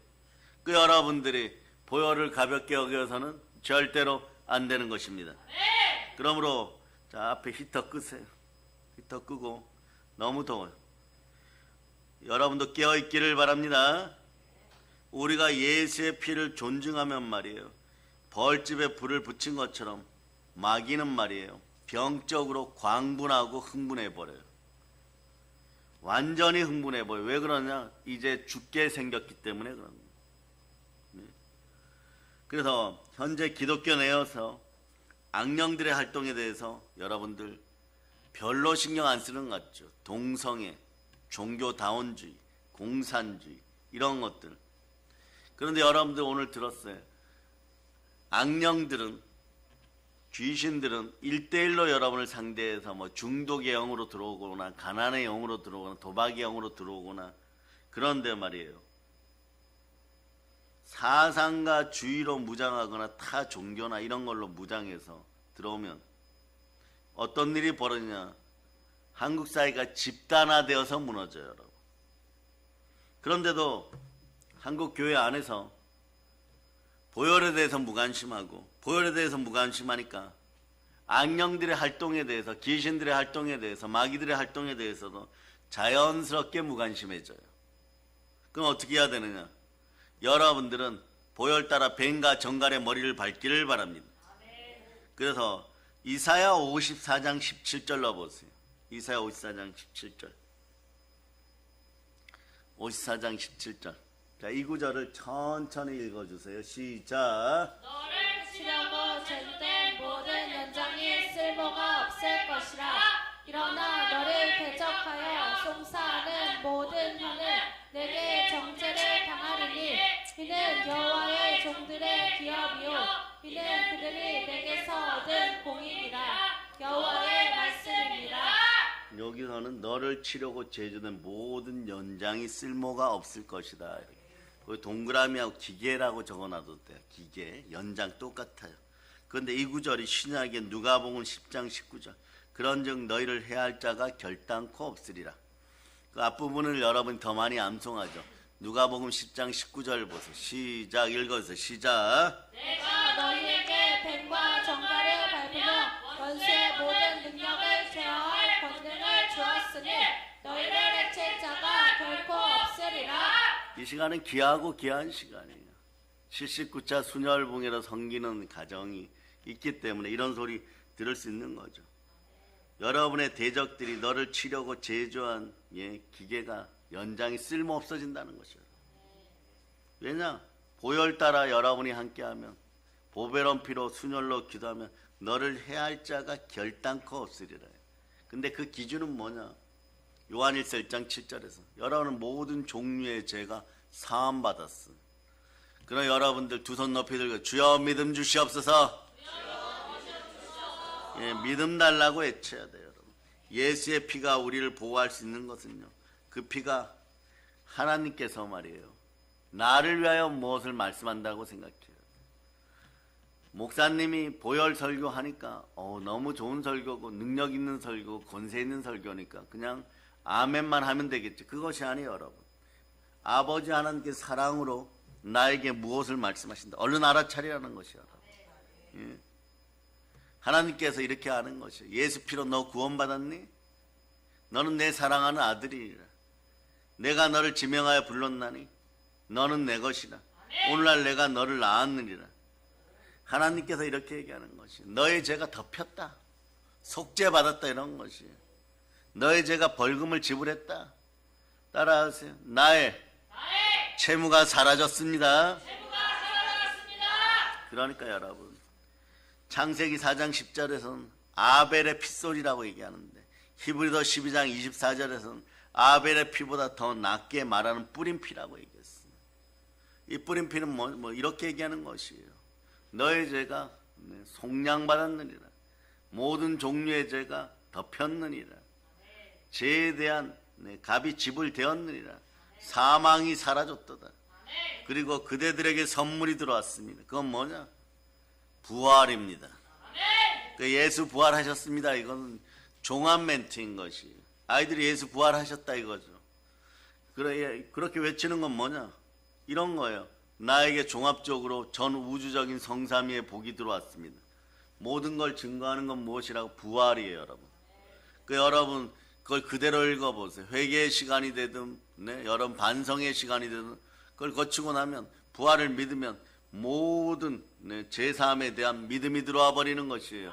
그 여러분들이 보혈을 가볍게 여겨서는 절대로 안 되는 것입니다. 그러므로 자, 앞에 히터 끄세요. 히터 끄고, 너무 더워요. 여러분도 깨어있기를 바랍니다. 우리가 예수의 피를 존중하면 말이에요, 벌집에 불을 붙인 것처럼 마귀는 말이에요, 병적으로 광분하고 흥분해버려요. 완전히 흥분해버려요. 왜 그러냐? 이제 죽게 생겼기 때문에 그런 거예요. 그래서 현재 기독교 내에서 악령들의 활동에 대해서 여러분들 별로 신경 안 쓰는 것 같죠. 동성애, 종교다원주의, 공산주의, 이런 것들. 그런데 여러분들 오늘 들었어요. 악령들은, 귀신들은 1대1로 여러분을 상대해서 뭐 중독의 영으로 들어오거나 가난의 영으로 들어오거나 도박의 영으로 들어오거나, 그런데 말이에요, 사상과 주의로 무장하거나 타 종교나 이런 걸로 무장해서 들어오면 어떤 일이 벌어지냐? 한국 사회가 집단화되어서 무너져요, 여러분. 그런데도 한국 교회 안에서 보혈에 대해서 무관심하고, 보혈에 대해서 무관심하니까 악령들의 활동에 대해서, 귀신들의 활동에 대해서, 마귀들의 활동에 대해서도 자연스럽게 무관심해져요. 그럼 어떻게 해야 되느냐? 여러분들은 보혈 따라 뱀과 정갈의 머리를 밟기를 바랍니다. 그래서 이사야 54장 17절로 보세요. 이사야 54장 17절. 54장 17절. 자, 이 구절을 천천히 읽어주세요. 시작. 너를 치려고 제주된 모든 연장이 쓸모가 없을 것이라. 일어나 너를 대적하여 송사하는 모든 혀는 내게 정죄를 당하리니 이는 여호와의 종들의 기업이요 이는 그들이 내게서 얻은 공익이라. 여호와의 말씀입니다. 여기서는 너를 치려고 제주된 모든 연장이 쓸모가 없을 것이다. 그 동그라미하고 기계라고 적어놔도 돼요. 기계, 연장 똑같아요. 그런데 이 구절이 신약의 누가복음 10장 19절. 그런즉 너희를 해할 자가 결단코 없으리라. 그 앞부분을 여러분 더 많이 암송하죠. 누가복음 10장 19절 보세요. 시작, 읽어주세요. 시작. 내가 너희에게 뱀과 정갈을 밟으며 원수의 모든 능력을 제어할 권능을 주었으니 너희를 해칠 자가 결코 없으리라. 이 시간은 귀하고 귀한 시간이에요. 79차 순혈봉이라 섬기는 가정이 있기 때문에 이런 소리 들을 수 있는 거죠. 여러분의 대적들이 너를 치려고 제조한 기계가, 연장이 쓸모 없어진다는 것이에요. 왜냐? 보혈 따라 여러분이 함께하면, 보배로운 피로 순혈로 기도하면 너를 해할 자가 결단코 없으리라. 근데 그 기준은 뭐냐? 요한일서 1장 7절에서 여러분은 모든 종류의 죄가 사함받았어. 그러나 여러분들 두 손 높이 들고 주여 믿음 주시옵소서. 믿음 달라고 외쳐야 돼요, 여러분. 예수의 피가 우리를 보호할 수 있는 것은요, 그 피가 하나님께서 말이에요, 나를 위하여 무엇을 말씀한다고 생각해요. 목사님이 보혈 설교하니까 너무 좋은 설교고 능력 있는 설교고 권세 있는 설교니까 그냥 아멘만 하면 되겠지. 그것이 아니에요, 여러분. 아버지 하나님께 사랑으로 나에게 무엇을 말씀하신다, 얼른 알아차리라는 것이야, 여러분. 예. 하나님께서 이렇게 하는 것이에요. 예수 피로 너 구원받았니? 너는 내 사랑하는 아들이라. 내가 너를 지명하여 불렀나니 너는 내 것이라. 오늘날 내가 너를 낳았느니라. 하나님께서 이렇게 얘기하는 것이에요. 너의 죄가 덮였다, 속죄받았다, 이런 것이에요. 너의 죄가 벌금을 지불했다. 따라하세요. 나의 채무가 사라졌습니다. 그러니까 여러분, 창세기 4장 10절에서는 아벨의 핏소리라고 얘기하는데, 히브리서 12장 24절에서는 아벨의 피보다 더 낫게 말하는 뿌린 피라고 얘기했습니다. 이 뿌린 피는 뭐 이렇게 얘기하는 것이에요. 너의 죄가 속량받았느니라. 모든 종류의 죄가 덮였느니라. 죄에 대한 값이 지불되었느니라. 사망이 사라졌도다. 그리고 그대들에게 선물이 들어왔습니다. 그건 뭐냐? 부활입니다. 그 예수 부활하셨습니다. 이건 종합 멘트인 것이에요. 아이들이 예수 부활하셨다 이거죠. 그렇게 외치는 건 뭐냐? 이런 거예요. 나에게 종합적으로 전 우주적인 성삼위의 복이 들어왔습니다. 모든 걸 증거하는 건 무엇이라고? 부활이에요, 여러분. 여러분 그걸 그대로 읽어보세요. 회개의 시간이 되든 여러분 반성의 시간이 되든 그걸 거치고 나면 부활을 믿으면 모든 제3에 대한 믿음이 들어와 버리는 것이에요.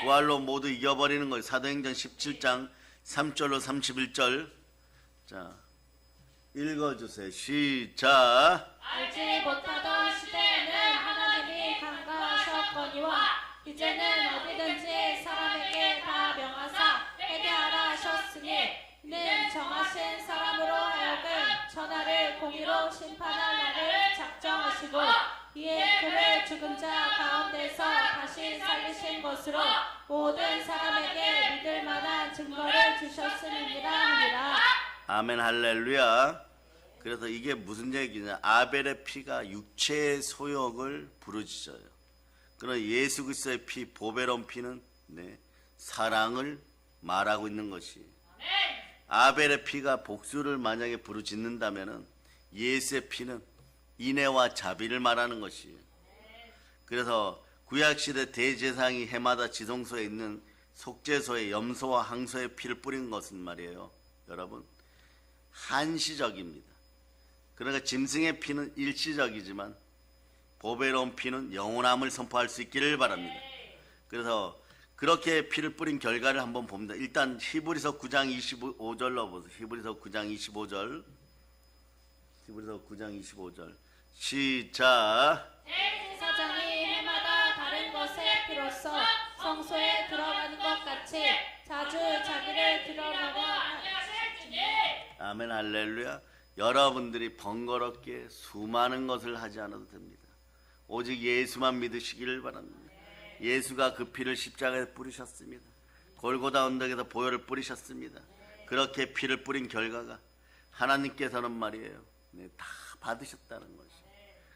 부활로 모두 이겨버리는 거예요. 사도행전 17장 3절로 31절. 자, 읽어주세요. 시작. 알지 못하던 시대에는 하나님이 간과하셨거니와 이제는 어디든지 사람에게 다 명하사 회개하라 하셨으니 이는 정하신 사람으로 하여금 천하를 공의로 심판할 날을 작정하시고 이에 그를 죽은 자 가운데서 다시 살리신 것으로 모든 사람에게 믿을 만한 증거를 주셨음이니라 하니라. 아멘 할렐루야. 그래서 이게 무슨 얘기냐? 아벨의 피가 육체의 소욕을 부르짖어요. 그러나 예수 그리스도의 피, 보배로운 피는 사랑을 말하고 있는 것이. 아벨의 피가 복수를 만약에 부르짖는다면은 예수의 피는 인애와 자비를 말하는 것이에요. 그래서 구약시대 대제사장이 해마다 지성소에 있는 속죄소에 염소와 항소의 피를 뿌린 것은 말이에요, 여러분, 한시적입니다. 그러니까 짐승의 피는 일시적이지만 보배로운 피는 영원함을 선포할 수 있기를 바랍니다. 그래서 그렇게 피를 뿌린 결과를 한번 봅니다. 일단 히브리서 9장 25절로 보세요. 히브리서 9장 25절. 히브리서 9장 25절. 시작. 대제사장이 해마다 다른 것의 피로써 성소에 들어가는 것 같이 자주 자기를 드러내려 하셨으니. 아멘 할렐루야. 여러분들이 번거롭게 수많은 것을 하지 않아도 됩니다. 오직 예수만 믿으시기를 바랍니다. 예수가 그 피를 십자가에 뿌리셨습니다. 골고다 언덕에서 보혈을 뿌리셨습니다. 그렇게 피를 뿌린 결과가 하나님께서는 말이에요, 다 받으셨다는 것이.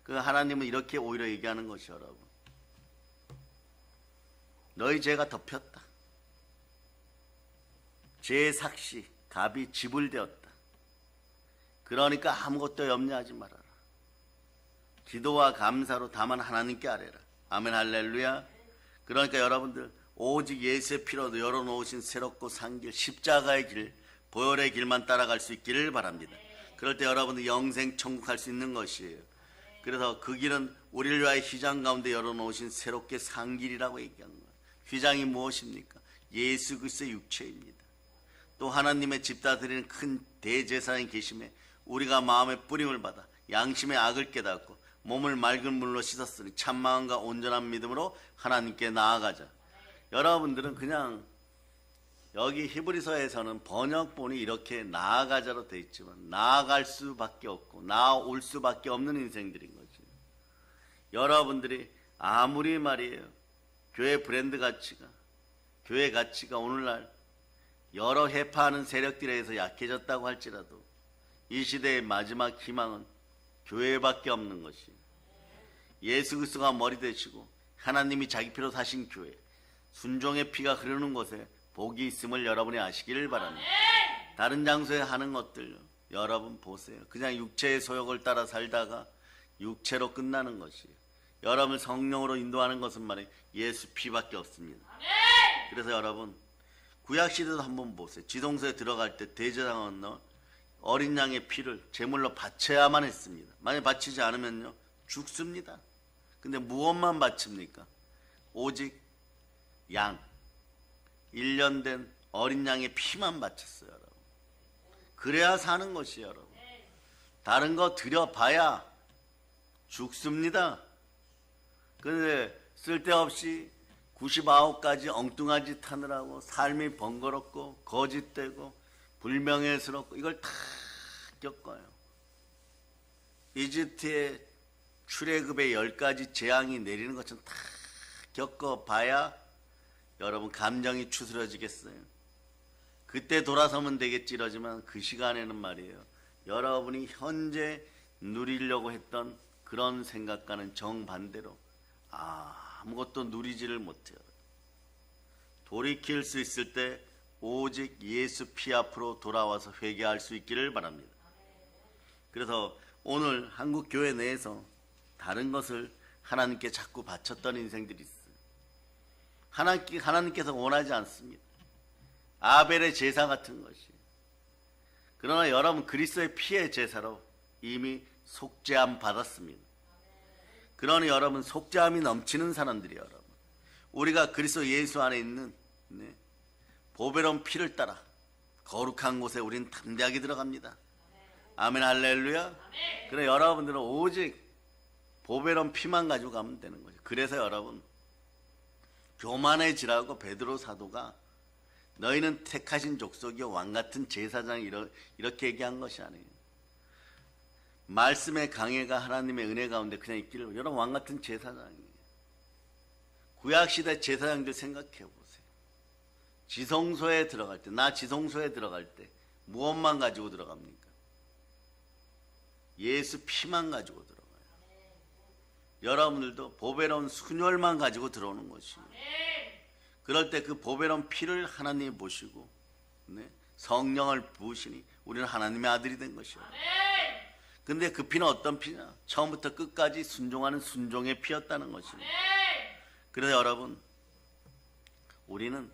그 하나님은 이렇게 오히려 얘기하는 것이, 여러분, 너희 죄가 덮였다. 죄의 삭시 값이 지불되었다. 그러니까 아무것도 염려하지 말아라. 기도와 감사로 다만 하나님께 아뢰라. 아멘 할렐루야. 그러니까 여러분들 오직 예수의 피로 열어놓으신 새롭고 산 길, 십자가의 길, 보혈의 길만 따라갈 수 있기를 바랍니다. 그럴 때 여러분들 영생 천국 할 수 있는 것이에요. 그래서 그 길은 우리를 위하여 휘장 가운데 열어놓으신 새롭게 산 길이라고 얘기하는 거예요. 휘장이 무엇입니까? 예수 그리스도의 육체입니다. 또 하나님의 집다 드리는 큰 대제사장이 계심에 우리가 마음의 뿌림을 받아 양심의 악을 깨닫고 몸을 맑은 물로 씻었으니 참마음과 온전한 믿음으로 하나님께 나아가자. 여러분들은 그냥 여기 히브리서에서는 번역본이 이렇게 나아가자로 되어 있지만 나아갈 수밖에 없고 나아올 수밖에 없는 인생들인 거지. 여러분들이 아무리 말이에요, 교회 브랜드 가치가, 교회 가치가 오늘날 여러 해파하는 세력들에 의해서 약해졌다고 할지라도 이 시대의 마지막 희망은 교회밖에 없는 것이, 예수 그리스도가 머리 되시고 하나님이 자기 피로 사신 교회, 순종의 피가 흐르는 곳에 복이 있음을 여러분이 아시기를 바랍니다. 다른 장소에 하는 것들 여러분 보세요. 그냥 육체의 소욕을 따라 살다가 육체로 끝나는 것이에요. 여러분을 성령으로 인도하는 것은 말이에요, 예수 피밖에 없습니다. 그래서 여러분 구약시대도 한번 보세요. 지성소에 들어갈 때 대제사장은 어린 양의 피를 제물로 바쳐야만 했습니다. 만약 바치지 않으면요 죽습니다. 근데 무엇만 바칩니까? 오직 양, 1년 된 어린 양의 피만 바쳤어요, 여러분. 그래야 사는 것이에요, 여러분. 다른 거 드려봐야 죽습니다. 근데 쓸데없이 99가지 엉뚱한 짓 하느라고 삶이 번거롭고 거짓되고 불명예스럽고 이걸 다 겪어요. 이집트의 출애굽의 10가지 재앙이 내리는 것처럼 다 겪어봐야 여러분 감정이 추스러지겠어요. 그때 돌아서면 되겠지라지만 그 시간에는 말이에요. 여러분이 현재 누리려고 했던 그런 생각과는 정반대로 아무것도 누리지를 못해요. 돌이킬 수 있을 때 오직 예수 피 앞으로 돌아와서 회개할 수 있기를 바랍니다. 그래서 오늘 한국 교회 내에서 다른 것을 하나님께 자꾸 바쳤던 인생들이 있어요. 하나님께서 원하지 않습니다. 아벨의 제사 같은 것이. 그러나 여러분 그리스도의 피의 제사로 이미 속죄함 받았습니다. 그러니 여러분 속죄함이 넘치는 사람들이 여러분. 우리가 그리스도 예수 안에 있는 보배로운 피를 따라 거룩한 곳에 우리는 담대하게 들어갑니다. 아멘 할렐루야. 그래 여러분들은 오직 보배로운 피만 가지고 가면 되는 거죠. 그래서 여러분 교만해지라고 베드로 사도가 너희는 택하신 족속이요 왕같은 제사장이 이렇게 얘기한 것이 아니에요. 말씀의 강해가 하나님의 은혜 가운데 그냥 있기를 여러분 왕같은 제사장이에요. 구약시대 제사장들 생각해 보세요. 지성소에 들어갈 때, 나 지성소에 들어갈 때 무엇만 가지고 들어갑니까? 예수 피만 가지고 들어가요. 여러분들도 보배로운 순혈만 가지고 들어오는 것이에요. 그럴 때 그 보배로운 피를 하나님이 보시고 성령을 부으시니 우리는 하나님의 아들이 된 것이에요. 근데 그 피는 어떤 피냐? 처음부터 끝까지 순종하는 순종의 피였다는 것입니다. 그래서 여러분 우리는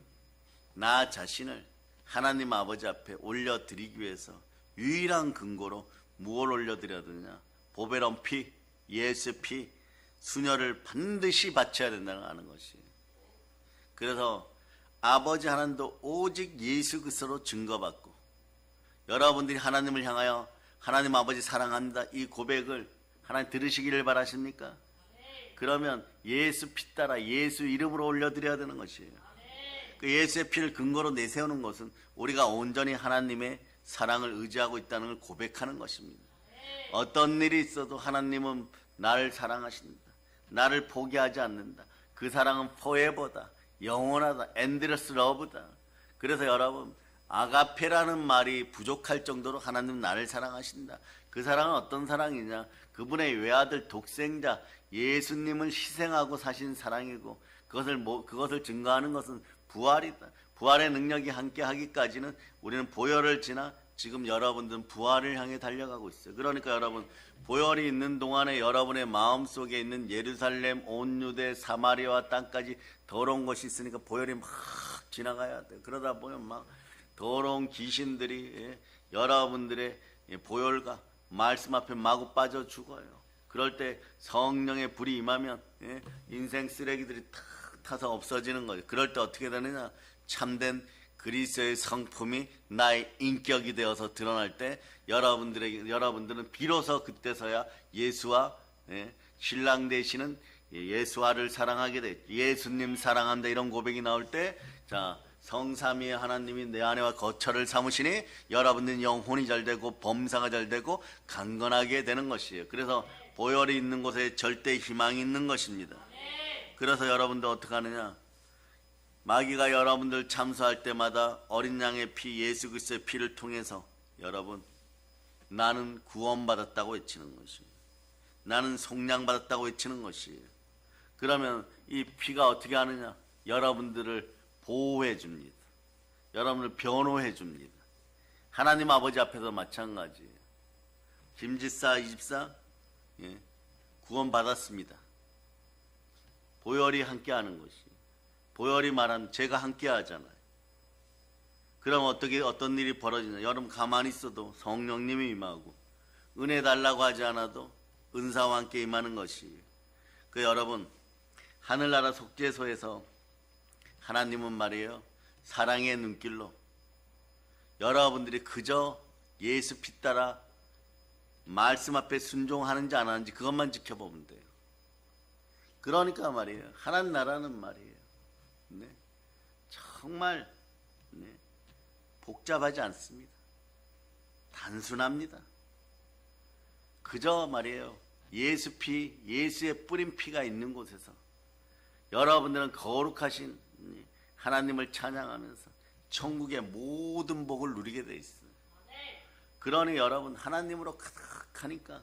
나 자신을 하나님 아버지 앞에 올려드리기 위해서 유일한 근거로 무엇을 올려드려야 되느냐? 보배로운 피, 예수 피, 순혈을 반드시 바쳐야 된다는 걸 아는 것이에요. 그래서 아버지 하나님도 오직 예수 그리스도로 증거받고 여러분들이 하나님을 향하여 하나님 아버지 사랑합니다 이 고백을 하나님 들으시기를 바라십니까? 그러면 예수 피 따라 예수 이름으로 올려드려야 되는 것이에요. 그 예수의 피를 근거로 내세우는 것은 우리가 온전히 하나님의 사랑을 의지하고 있다는 걸 고백하는 것입니다. 어떤 일이 있어도 하나님은 나를 사랑하신다. 나를 포기하지 않는다. 그 사랑은 forever다. 영원하다. endless love다. 그래서 여러분 아가페라는 말이 부족할 정도로 하나님은 나를 사랑하신다. 그 사랑은 어떤 사랑이냐? 그분의 외아들 독생자 예수님을 희생하고 사신 사랑이고 그것을 증거하는 것은 부활이다. 부활의 능력이 함께 하기까지는 우리는 보혈을 지나 지금 여러분들은 부활을 향해 달려가고 있어요. 그러니까 여러분 보혈이 있는 동안에 여러분의 마음속에 있는 예루살렘, 온 유대, 사마리아와 땅까지 더러운 것이 있으니까 보혈이 막 지나가야 돼요. 그러다 보면 막 더러운 귀신들이 여러분들의 보혈과 말씀 앞에 마구 빠져 죽어요. 그럴 때 성령의 불이 임하면 인생 쓰레기들이 탁 타서 없어지는 거예요. 그럴 때 어떻게 되느냐? 참된 그리스도의 성품이 나의 인격이 되어서 드러날 때 여러분들은 비로소 그때서야 예수와 신랑 되시는 예수와를 사랑하게 돼. 예수님 사랑한다 이런 고백이 나올 때 자 성삼위의 하나님이 내 안에와 거처를 삼으시니 여러분들은 영혼이 잘 되고 범사가 잘 되고 강건하게 되는 것이에요. 그래서 보혈이 있는 곳에 절대 희망이 있는 것입니다. 그래서 여러분들 어떻게 하느냐? 마귀가 여러분들 참수할 때마다 어린 양의 피 예수 그리스도의 피를 통해서 여러분 나는 구원받았다고 외치는 것입니다. 나는 속량받았다고 외치는 것이에요. 그러면 이 피가 어떻게 하느냐? 여러분들을 보호해 줍니다. 여러분을 변호해 줍니다. 하나님 아버지 앞에서 마찬가지예요. 김지사, 이집사 구원받았습니다. 보혈이 함께하는 것이. 보혈이 말하는 제가 함께하잖아요. 그럼 어떤 일이 벌어지냐? 여러분 가만히 있어도 성령님이 임하고 은혜 달라고 하지 않아도 은사와 함께 임하는 것이. 그 여러분 하늘나라 속죄소에서 하나님은 말이에요. 사랑의 눈길로 여러분들이 그저 예수 피 따라 말씀 앞에 순종하는지 안 하는지 그것만 지켜보면 돼요. 그러니까 말이에요. 하나님 나라는 말이에요. 정말 복잡하지 않습니다. 단순합니다. 그저 말이에요. 예수 피, 예수의 뿌린 피가 있는 곳에서 여러분들은 거룩하신 하나님을 찬양하면서 천국의 모든 복을 누리게 돼 있어요. 그러니 여러분 하나님으로 가득하니까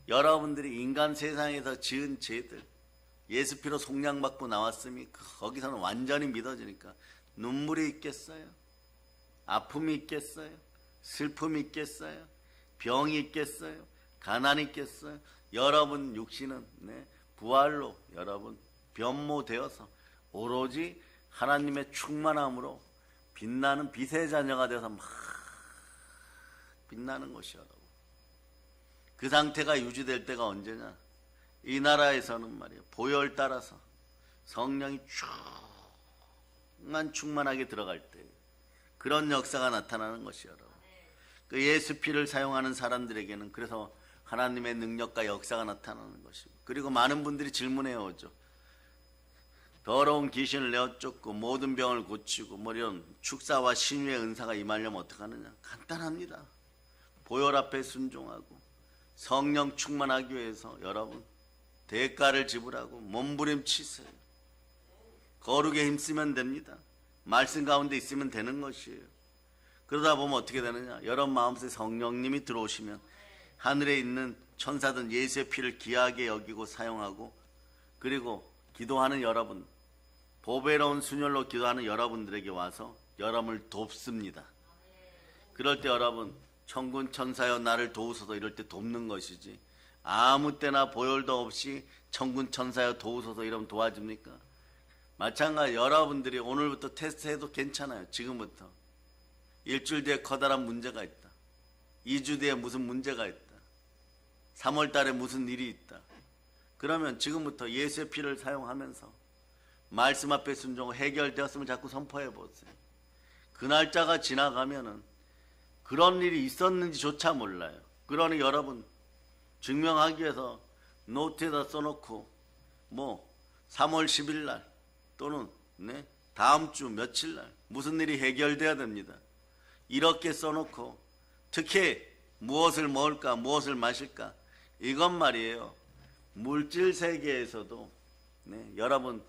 여러분들이 인간 세상에서 지은 죄들 예수 피로 속량받고 나왔으니 거기서는 완전히 믿어지니까 눈물이 있겠어요? 아픔이 있겠어요? 슬픔이 있겠어요? 병이 있겠어요? 가난이 있겠어요? 여러분 육신은 부활로 여러분 변모되어서 오로지 하나님의 충만함으로 빛나는 빛의 자녀가 되어서 막 빛나는 것이 여러분. 그 상태가 유지될 때가 언제냐? 이 나라에서는 말이에요. 보혈 따라서 성령이 충만하게 들어갈 때 그런 역사가 나타나는 것이 여러분. 그 예수 피를 사용하는 사람들에게는 그래서 하나님의 능력과 역사가 나타나는 것이고, 그리고 많은 분들이 질문해 오죠. 더러운 귀신을 내어 쫓고 모든 병을 고치고 뭐 이런 축사와 신유의 은사가 임하려면 어떻게 하느냐? 간단합니다. 보혈 앞에 순종하고 성령 충만하기 위해서 여러분 대가를 지불하고 몸부림치세요. 거룩에 힘쓰면 됩니다. 말씀 가운데 있으면 되는 것이에요. 그러다 보면 어떻게 되느냐? 여러분 마음속에 성령님이 들어오시면 하늘에 있는 천사든 예수의 피를 귀하게 여기고 사용하고, 그리고 기도하는 여러분, 보배로운 순혈로 기도하는 여러분들에게 와서 여러분을 돕습니다. 그럴 때 여러분 천군 천사여 나를 도우소서 이럴 때 돕는 것이지, 아무 때나 보혈도 없이 천군 천사여 도우소서 이러면 도와줍니까? 마찬가지 여러분들이 오늘부터 테스트해도 괜찮아요. 지금부터 일주일 뒤에 커다란 문제가 있다, 2주 뒤에 무슨 문제가 있다, 3월 달에 무슨 일이 있다. 그러면 지금부터 예수의 피를 사용하면서 말씀 앞에 순종하고 해결되었음을 자꾸 선포해 보세요. 그 날짜가 지나가면은 그런 일이 있었는지조차 몰라요. 그러니 여러분 증명하기 위해서 노트에다 써놓고 뭐 3월 10일 날 또는 다음 주 며칠 날 무슨 일이 해결돼야 됩니다. 이렇게 써놓고 특히 무엇을 먹을까 무엇을 마실까, 이것 말이에요. 물질 세계에서도 여러분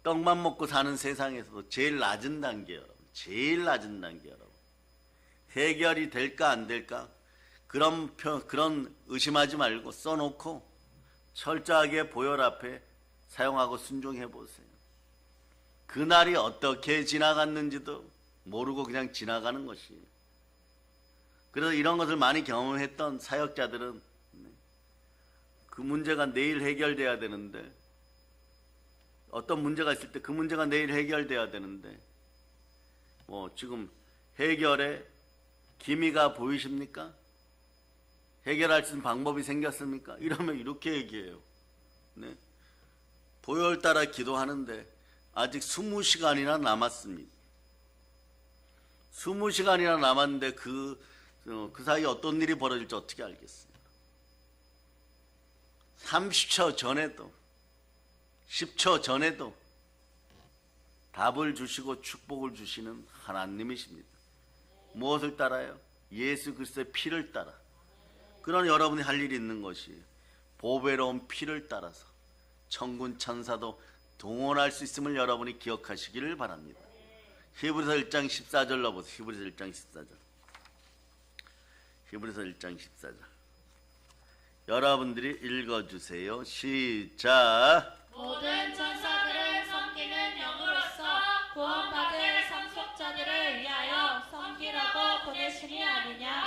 떡만 먹고 사는 세상에서도 제일 낮은 단계 여러분, 제일 낮은 단계 여러분. 해결이 될까 안 될까 그런 의심하지 말고 써놓고 철저하게 보혈 앞에 사용하고 순종해 보세요. 그날이 어떻게 지나갔는지도 모르고 그냥 지나가는 것이에요. 그래서 이런 것을 많이 경험했던 사역자들은 그 문제가 내일 해결돼야 되는데, 어떤 문제가 있을 때 그 문제가 내일 해결돼야 되는데 뭐 지금 해결에 기미가 보이십니까? 해결할 수 있는 방법이 생겼습니까? 이러면 이렇게 얘기해요. 보혈 따라 기도하는데 아직 20시간이나 남았습니다. 20시간이나 남았는데 그 사이에 어떤 일이 벌어질지 어떻게 알겠어요? 30초 전에도 10초 전에도 답을 주시고 축복을 주시는 하나님이십니다. 무엇을 따라요? 예수 그리스도의 피를 따라. 그러나 여러분이 할 일이 있는 것이 보배로운 피를 따라서 천군 천사도 동원할 수 있음을 여러분이 기억하시기를 바랍니다. 히브리서 1장 14절로 보세요. 히브리서 1장 14절. 히브리서 1장 14절. 여러분들이 읽어주세요. 시작. 모든 천사들을 섬기는 영으로서 구원받을 상속자들을 위하여 섬기라고 보내심이 아니냐.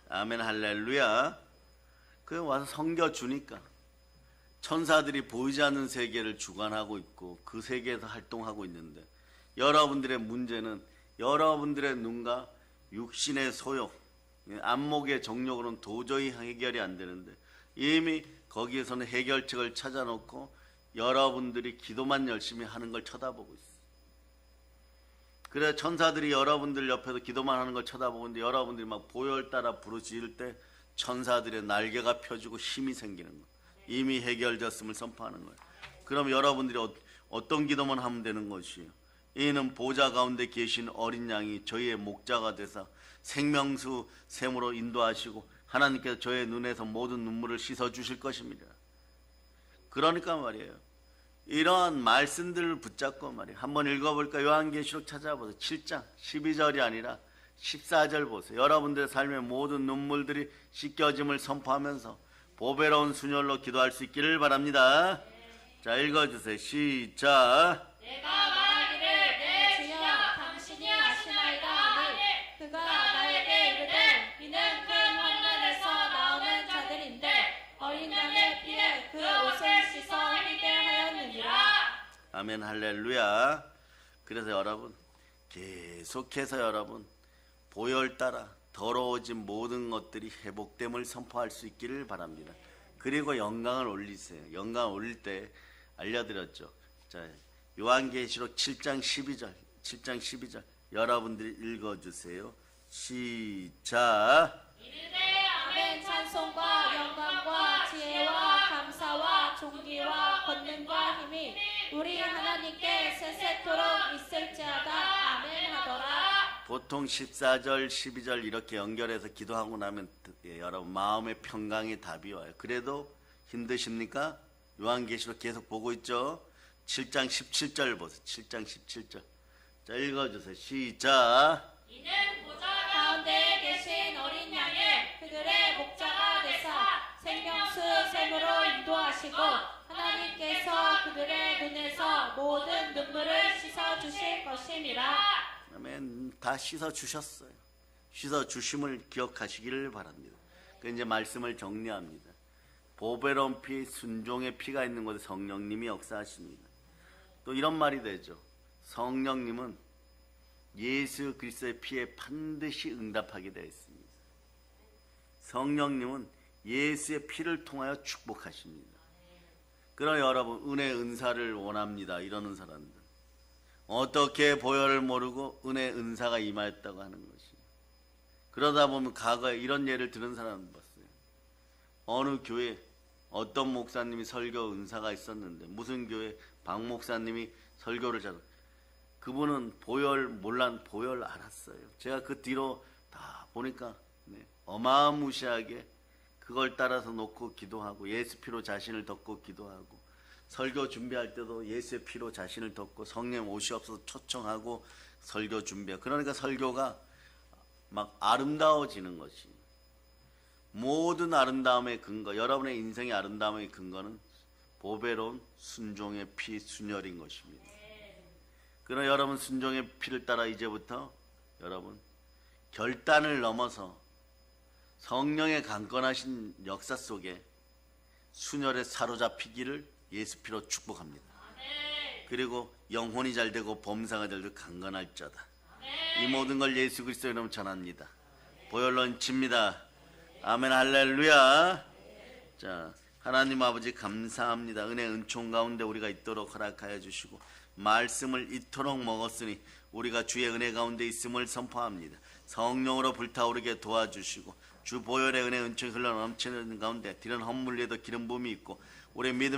아멘 할렐루야. 그 와서 섬겨주니까 천사들이 보이지 않는 세계를 주관하고 있고 그 세계에서 활동하고 있는데, 여러분들의 문제는 여러분들의 눈과 육신의 소욕, 안목의 정욕으로는 도저히 해결이 안 되는데 이미 거기에서는 해결책을 찾아놓고 여러분들이 기도만 열심히 하는 걸 쳐다보고 있어요. 그래 천사들이 여러분들 옆에서 기도만 하는 걸 쳐다보고 있는데 여러분들이 막 보혈 따라 부르짖을 때 천사들의 날개가 펴지고 힘이 생기는 거예요. 이미 해결되었음을 선포하는 거예요. 그럼 여러분들이 어떤 기도만 하면 되는 것이에요? 이는 보좌 가운데 계신 어린 양이 저희의 목자가 되사 생명수 샘으로 인도하시고 하나님께서 저의 눈에서 모든 눈물을 씻어 주실 것입니다. 그러니까 말이에요. 이러한 말씀들을 붙잡고 말이에요. 한번 읽어볼까? 요한계시록 찾아보세요. 7장 12절이 아니라 14절 보세요. 여러분들의 삶의 모든 눈물들이 씻겨짐을 선포하면서 보배로운 순혈로 기도할 수 있기를 바랍니다. 자, 읽어주세요. 시작. 내가 말하기를 내 주여 당신이 아시나이다 하니 그가 나에게 이르되 이는 큰 환난에서 나오는 자들인데 어린 양의 피에 그 옷을 씻어 희게 하였느니라. 아멘 할렐루야. 그래서 여러분 계속해서 여러분 보혈 따라 더러워진 모든 것들이 회복됨을 선포할 수 있기를 바랍니다. 그리고 영광을 올리세요. 영광을 올릴 때 알려드렸죠. 자, 요한계시록 7장 12절 여러분들이 읽어주세요. 시작. 이르되 아멘 찬송과 영광과 지혜와 감사와 존귀와 권능과 힘이 우리 하나님께 세세토록 있을지어다. 아멘 하더라. 보통 14절 12절 이렇게 연결해서 기도하고 나면 여러분 마음의 평강의 답이 와요. 그래도 힘드십니까? 요한계시록 계속 보고 있죠. 7장 17절 보세요. 7장 17절. 자, 읽어주세요. 시작. 이는 보좌 가운데 계신 어린 양의 그들의 목자가 되사 생명수 샘으로 인도하시고 하나님께서 그들의 눈에서 모든 눈물을 씻어 주실 것임이라. 아멘. 다 씻어 주셨어요. 씻어 주심을 기억하시기를 바랍니다. 그 이제 말씀을 정리합니다. 보배로운 피, 순종의 피가 있는 곳에 성령님이 역사하십니다. 또 이런 말이 되죠. 성령님은 예수 그리스도의 피에 반드시 응답하게 되어 있습니다. 성령님은 예수의 피를 통하여 축복하십니다. 그러나 여러분 은혜 은사를 원합니다. 이러는 사람들 어떻게 보혈을 모르고 은혜 은사가 임하였다고 하는 것이. 그러다 보면 과거에 이런 예를 들은 사람을 봤어요. 어느 교회 어떤 목사님이 설교 은사가 있었는데 무슨 교회 박 목사님이 설교를 잘 그분은 보혈 몰란 보혈 알았어요. 제가 그 뒤로 다 보니까 어마무시하게 그걸 따라서 놓고 기도하고 예수 피로 자신을 덮고 기도하고 설교 준비할 때도 예수의 피로 자신을 덮고 성령 오시옵소서 초청하고 설교 준비하고 그러니까 설교가 막 아름다워지는 것이 모든 아름다움의 근거 여러분의 인생의 아름다움의 근거는 보배로운 순종의 피 순혈인 것입니다. 그러나 여러분 순종의 피를 따라 이제부터 여러분 결단을 넘어서 성령의 강건하신 역사 속에 순혈에 사로잡히기를 예수 피로 축복합니다. 그리고 영혼이 잘되고 범사가 잘되고 강건할자다. 이 모든 걸 예수 그리스도의 이름으로 전합니다. 보혈로 인칩니다. 아멘 할렐루야. 자, 하나님 아버지 감사합니다. 은혜 은총 가운데 우리가 있도록 허락하여 주시고 말씀을 이토록 먹었으니 우리가 주의 은혜 가운데 있음을 선포합니다. 성령으로 불타오르게 도와주시고 주 보혈의 은혜 은총이 흘러 넘치는 가운데 드린 헌물 위에도 기름 부음이 있고 우리의 믿음